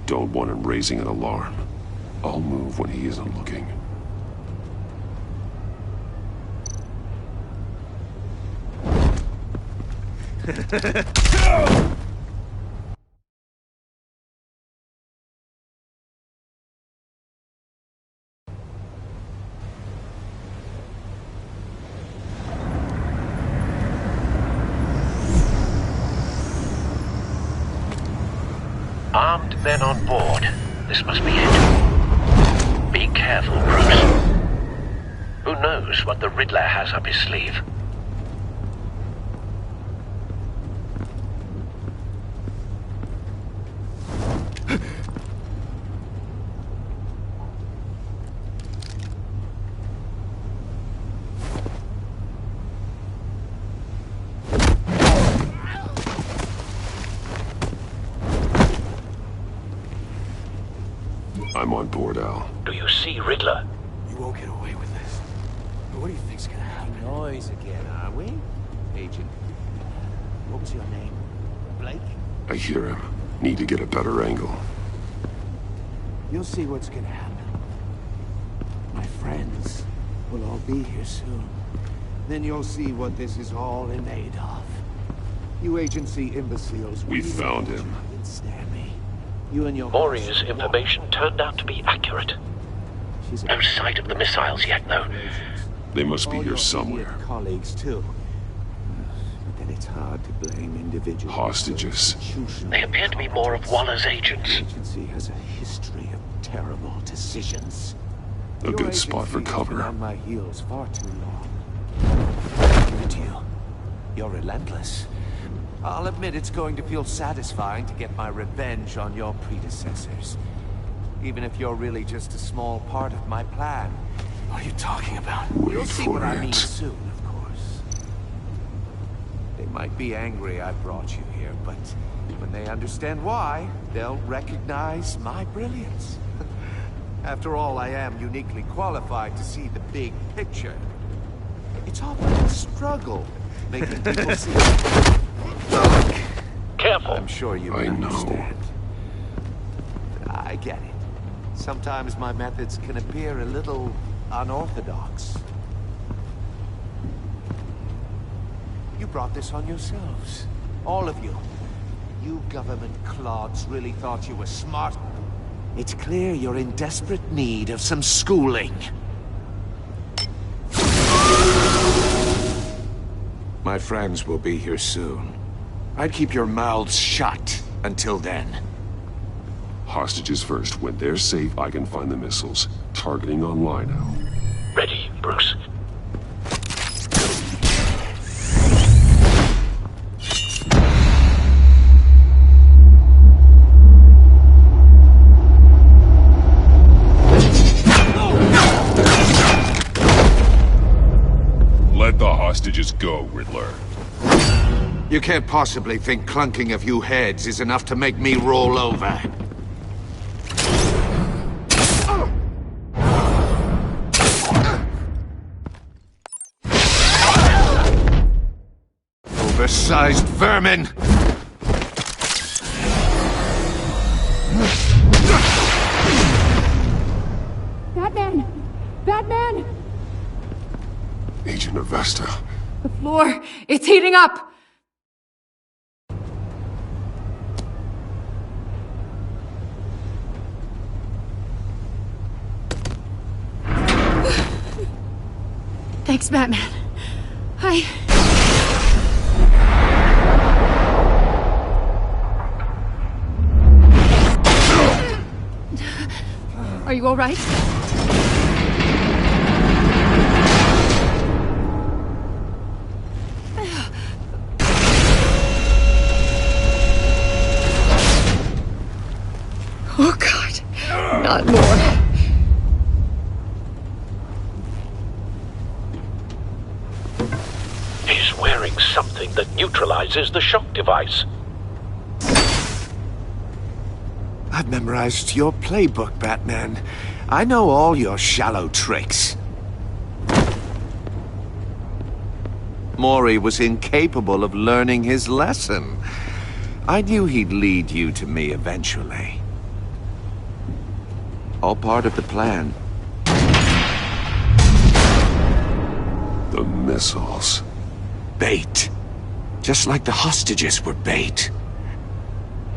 Don't want him raising an alarm. I'll move when he isn't looking. Armed men on board. This must be it. Be careful, Bruce. Who knows what the Riddler has up his sleeve? I'm on board, Al. Do you see Riddler? You won't get away with this. What do you think's gonna happen? Noise again, are we? Agent. What was your name? Blake? I hear him. Need to get a better angle. You'll see what's gonna happen. My friends will all be here soon. Then you'll see what this is all in aid of. You agency imbeciles. We found him. Ensnare me. You and your Maury's information turned out to be accurate. No sight of the missiles yet, though. They must be here somewhere. Colleagues too. But then it's hard to blame individuals. Hostages. They appear to be more of Waller's agents. The agency has a history of terrible decisions. A good spot for cover. Been on my heels far too long. I'll give it to you. You're relentless. I'll admit it's going to feel satisfying to get my revenge on your predecessors. Even if you're really just a small part of my plan. What are you talking about? You'll see what I mean soon, of course. They might be angry I brought you here, but when they understand why, they'll recognize my brilliance. After all, I am uniquely qualified to see the big picture. It's often a struggle making people see. Look, careful. I'm sure you understand. I get it. Sometimes my methods can appear a little unorthodox. You brought this on yourselves. All of you. You government clods really thought you were smart. It's clear you're in desperate need of some schooling. My friends will be here soon. I'd keep your mouths shut until then. Hostages first. When they're safe, I can find the missiles. Targeting on Lino. Ready, Bruce. Let the hostages go, Riddler. You can't possibly think clunking a few heads is enough to make me roll over. Oversized vermin! Batman! Batman! Agent Avesta. The floor, it's heating up! Thanks, Batman. Are you all right? Oh, God. Not more. He's wearing something that neutralizes the shock device. I've memorized your playbook, Batman. I know all your shallow tricks. Mori was incapable of learning his lesson. I knew he'd lead you to me eventually. All part of the plan. The missiles. Bait. Just like the hostages were bait.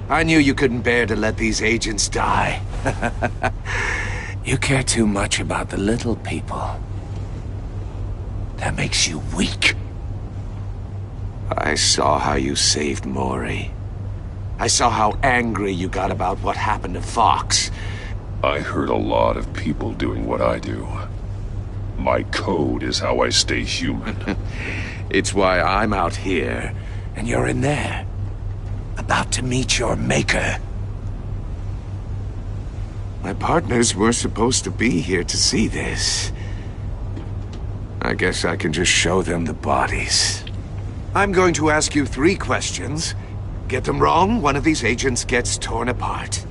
I knew you couldn't bear to let these agents die. You care too much about the little people. That makes you weak. I saw how you saved Mori. I saw how angry you got about what happened to Fox. I heard a lot of people doing what I do. My code is how I stay human. It's why I'm out here, and you're in there. About to meet your maker. My partners were supposed to be here to see this. I guess I can just show them the bodies. I'm going to ask you 3 questions. Get them wrong, one of these agents gets torn apart.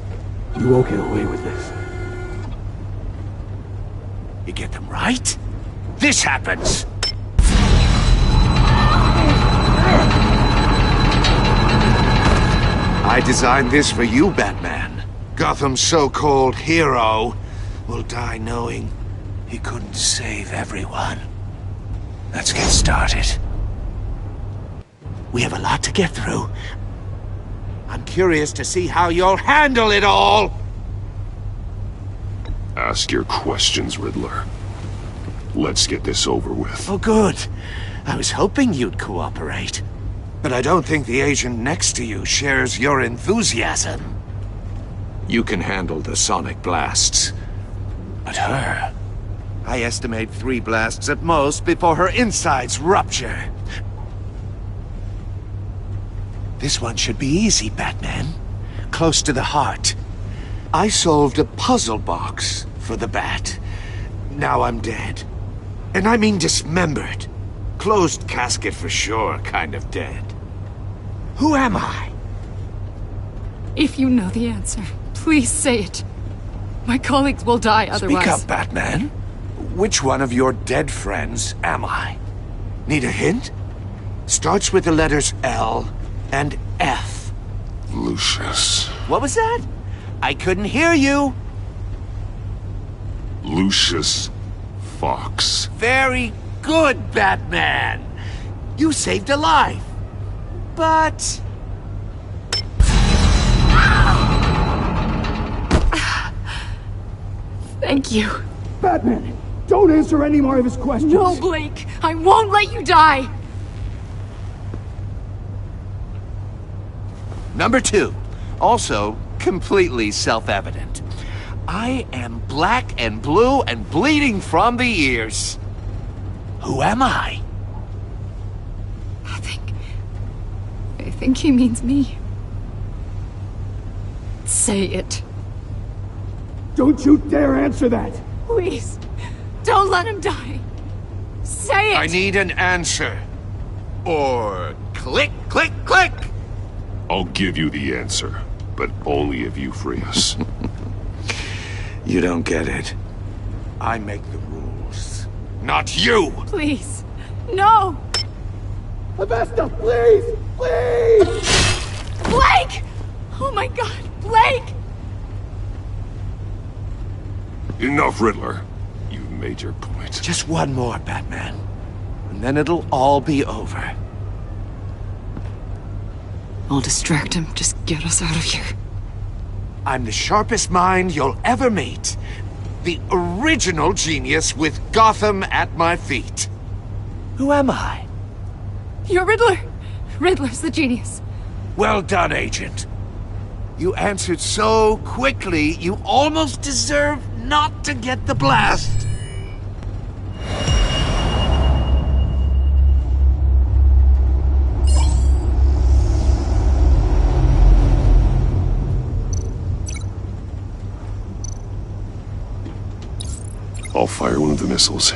You won't get away with this. You get them right, this happens! I designed this for you, Batman. Gotham's so-called hero will die knowing he couldn't save everyone. Let's get started. We have a lot to get through. I'm curious to see how you'll handle it all! Ask your questions, Riddler. Let's get this over with. Oh, good. I was hoping you'd cooperate. But I don't think the agent next to you shares your enthusiasm. You can handle the sonic blasts. But her... I estimate 3 blasts at most before her insides rupture. This one should be easy, Batman. Close to the heart. I solved a puzzle box for the Bat. Now I'm dead. And I mean dismembered. Closed casket for sure, kind of dead. Who am I? If you know the answer, please say it. My colleagues will die otherwise. Speak up, Batman. Which one of your dead friends am I? Need a hint? Starts with the letters L and F. Lucius. What was that? I couldn't hear you. Lucius Fox. Very good, Batman. You saved a life. But... Thank you. Batman, don't answer any more of his questions. No, Blake. I won't let you die. Number 2. Also, completely self-evident. I am black and blue and bleeding from the ears. Who am I? I think he means me. Say it. Don't you dare answer that! Please, don't let him die. Say it! I need an answer. Or click, click, click! I'll give you the answer, but only if you free us. You don't get it. I make the rules, not you! Please, no! Avesta, please! Please! Blake! Oh my god, Blake! Enough, Riddler. You've made your point. Just one more, Batman. And then it'll all be over. I'll distract him. Just get us out of here. I'm the sharpest mind you'll ever meet. The original genius with Gotham at my feet. Who am I? You're Riddler. Riddler's the genius. Well done, Agent. You answered so quickly, you almost deserve not to get the blast. I'll fire one of the missiles.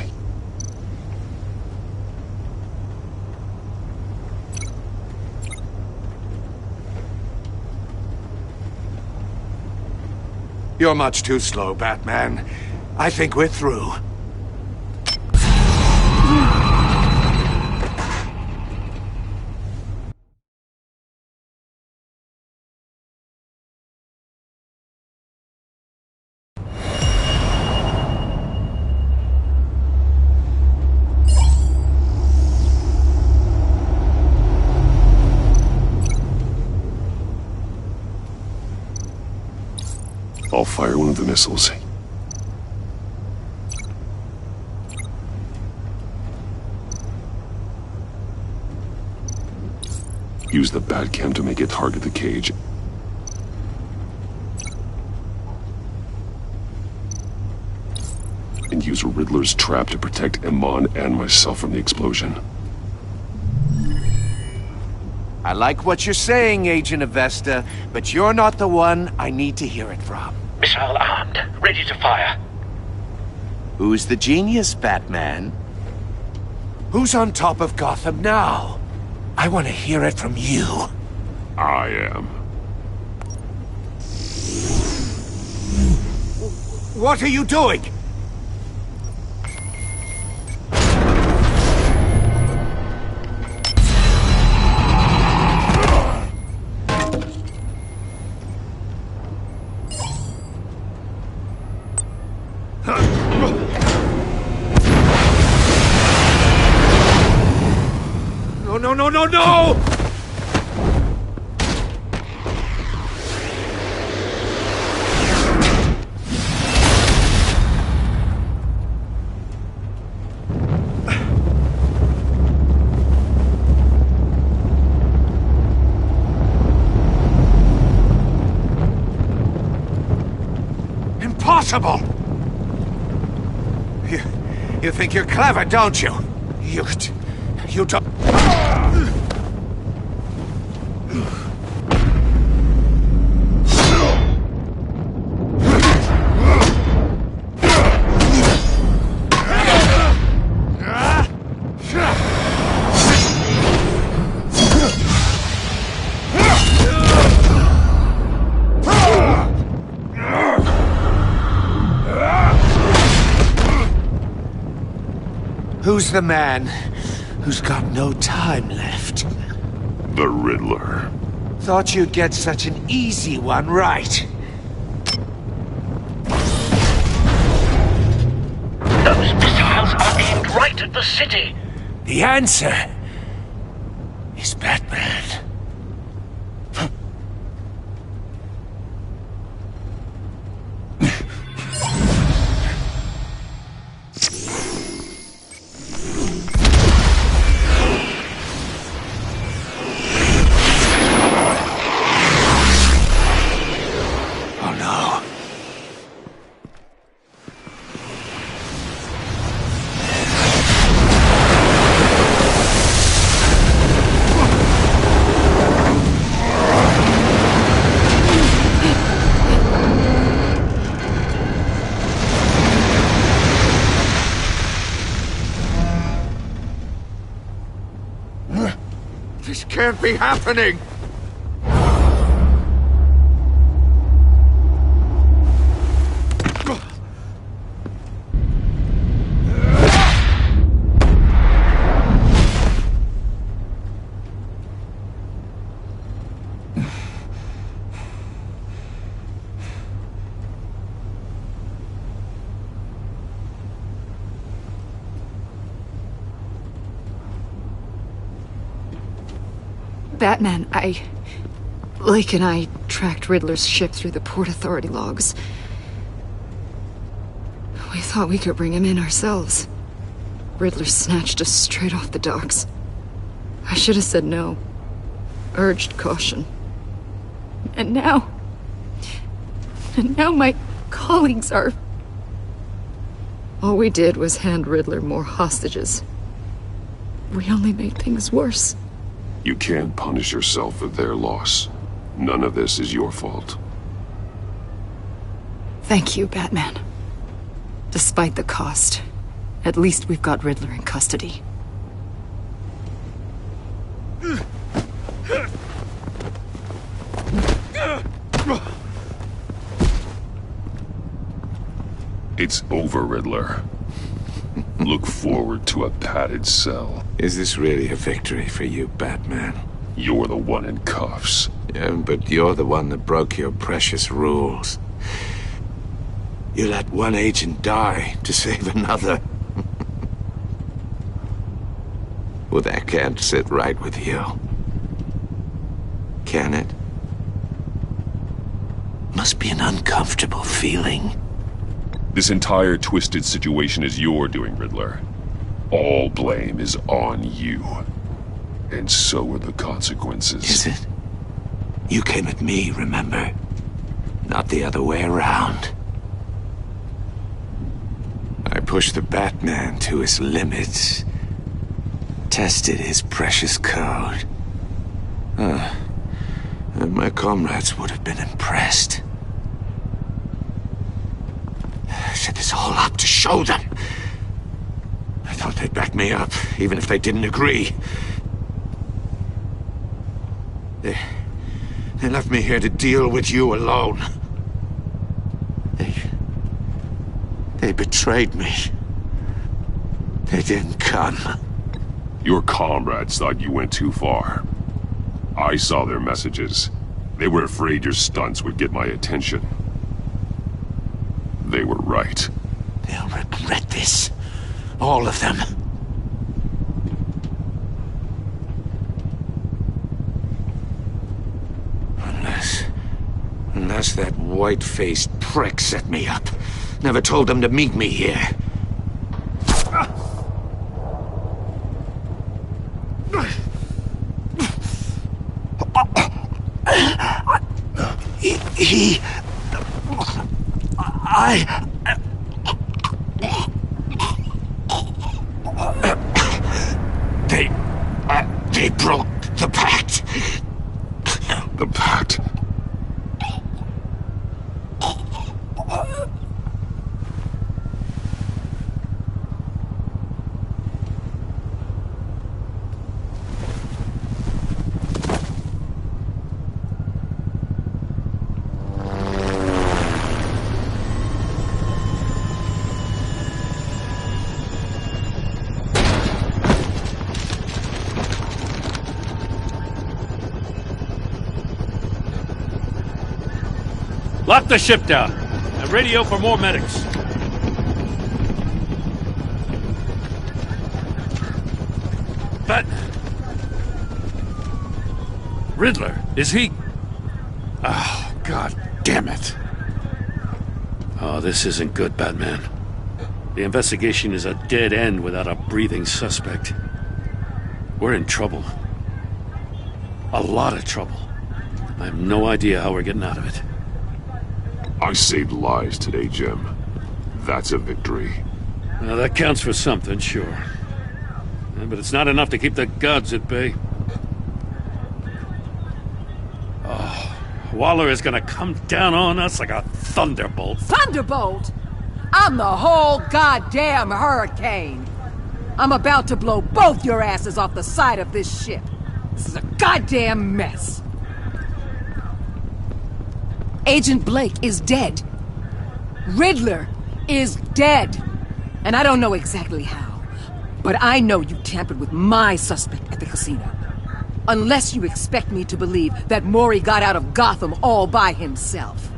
You're much too slow, Batman. I think we're through. I'll fire one of the missiles. Use the Batcam to make it target the cage. And use Riddler's trap to protect Iman and myself from the explosion. I like what you're saying, Agent Avesta, but you're not the one I need to hear it from. Missile armed, ready to fire. Who's the genius, Batman? Who's on top of Gotham now? I want to hear it from you. I am. What are you doing? No! Impossible! You think you're clever, don't you? You don't... Who's the man who's got no time left? The Riddler. Thought you'd get such an easy one right. Those missiles are aimed right at the city. The answer is Batman. This can't be happening! Batman, Lake and I tracked Riddler's ship through the Port Authority logs. We thought we could bring him in ourselves. Riddler snatched us straight off the docks. I should have said no. Urged caution. And now my colleagues are... All we did was hand Riddler more hostages. We only made things worse. You can't punish yourself for their loss. None of this is your fault. Thank you, Batman. Despite the cost, at least we've got Riddler in custody. It's over, Riddler. Look forward to a padded cell. Is this really a victory for you, Batman? You're the one in cuffs. Yeah, but you're the one that broke your precious rules. You let one agent die to save another. Well, that can't sit right with you. Can it? Must be an uncomfortable feeling. This entire twisted situation is your doing, Riddler. All blame is on you. And so are the consequences. Is it? You came at me, remember? Not the other way around. I pushed the Batman to his limits. Tested his precious code. And my comrades would have been impressed. I set this all up to show them. I thought they'd back me up, even if they didn't agree. They left me here to deal with you alone. They betrayed me. They didn't come. Your comrades thought you went too far. I saw their messages. They were afraid your stunts would get my attention. They were right. They'll regret this. All of them. Unless that white-faced prick set me up. Never told them to meet me here. They broke the pact. The pact? Lock the ship down. And radio for more medics. Batman. Riddler, is he... Oh, God damn it. Oh, this isn't good, Batman. The investigation is a dead end without a breathing suspect. We're in trouble. A lot of trouble. I have no idea how we're getting out of it. I saved lives today, Jim. That's a victory. Now, that counts for something, sure. Yeah, but it's not enough to keep the gods at bay. Oh, Waller is gonna come down on us like a thunderbolt. Thunderbolt? I'm the whole goddamn hurricane. I'm about to blow both your asses off the side of this ship. This is a goddamn mess. Agent Blake is dead. Riddler is dead. And I don't know exactly how, but I know you tampered with my suspect at the casino. Unless you expect me to believe that Maury got out of Gotham all by himself.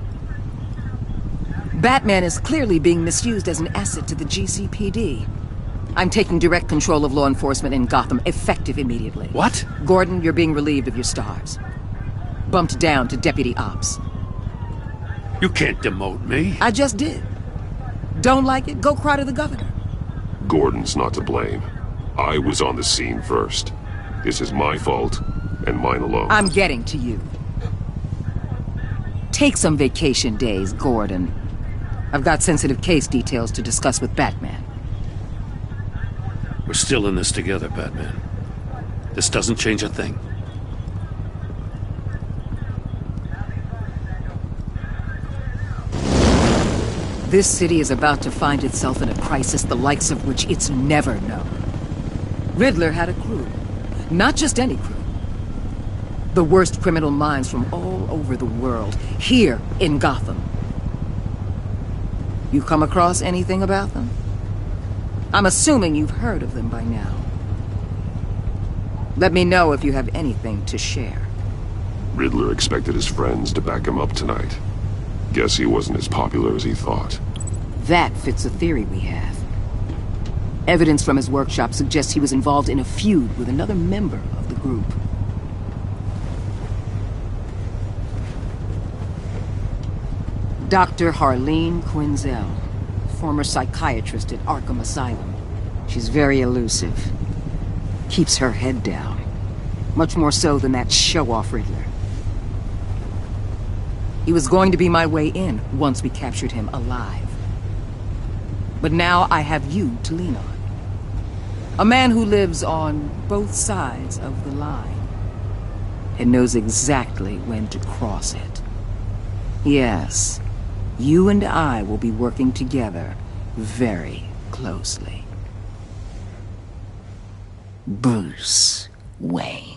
Batman is clearly being misused as an asset to the GCPD. I'm taking direct control of law enforcement in Gotham, effective immediately. What? Gordon, you're being relieved of your stars. Bumped down to Deputy Ops. You can't demote me. I just did. Don't like it? Go cry to the governor. Gordon's not to blame. I was on the scene first. This is my fault, and mine alone. I'm getting to you. Take some vacation days, Gordon. I've got sensitive case details to discuss with Batman. We're still in this together, Batman. This doesn't change a thing. This city is about to find itself in a crisis the likes of which it's never known. Riddler had a crew. Not just any crew. The worst criminal minds from all over the world, here in Gotham. You come across anything about them? I'm assuming you've heard of them by now. Let me know if you have anything to share. Riddler expected his friends to back him up tonight. Guess he wasn't as popular as he thought. That fits a theory we have. Evidence from his workshop suggests he was involved in a feud with another member of the group. Dr. Harleen Quinzel, former psychiatrist at Arkham Asylum. She's very elusive. Keeps her head down. Much more so than that show-off Riddler. He was going to be my way in once we captured him alive. But now I have you to lean on. A man who lives on both sides of the line and knows exactly when to cross it. Yes, you and I will be working together very closely. Bruce Wayne.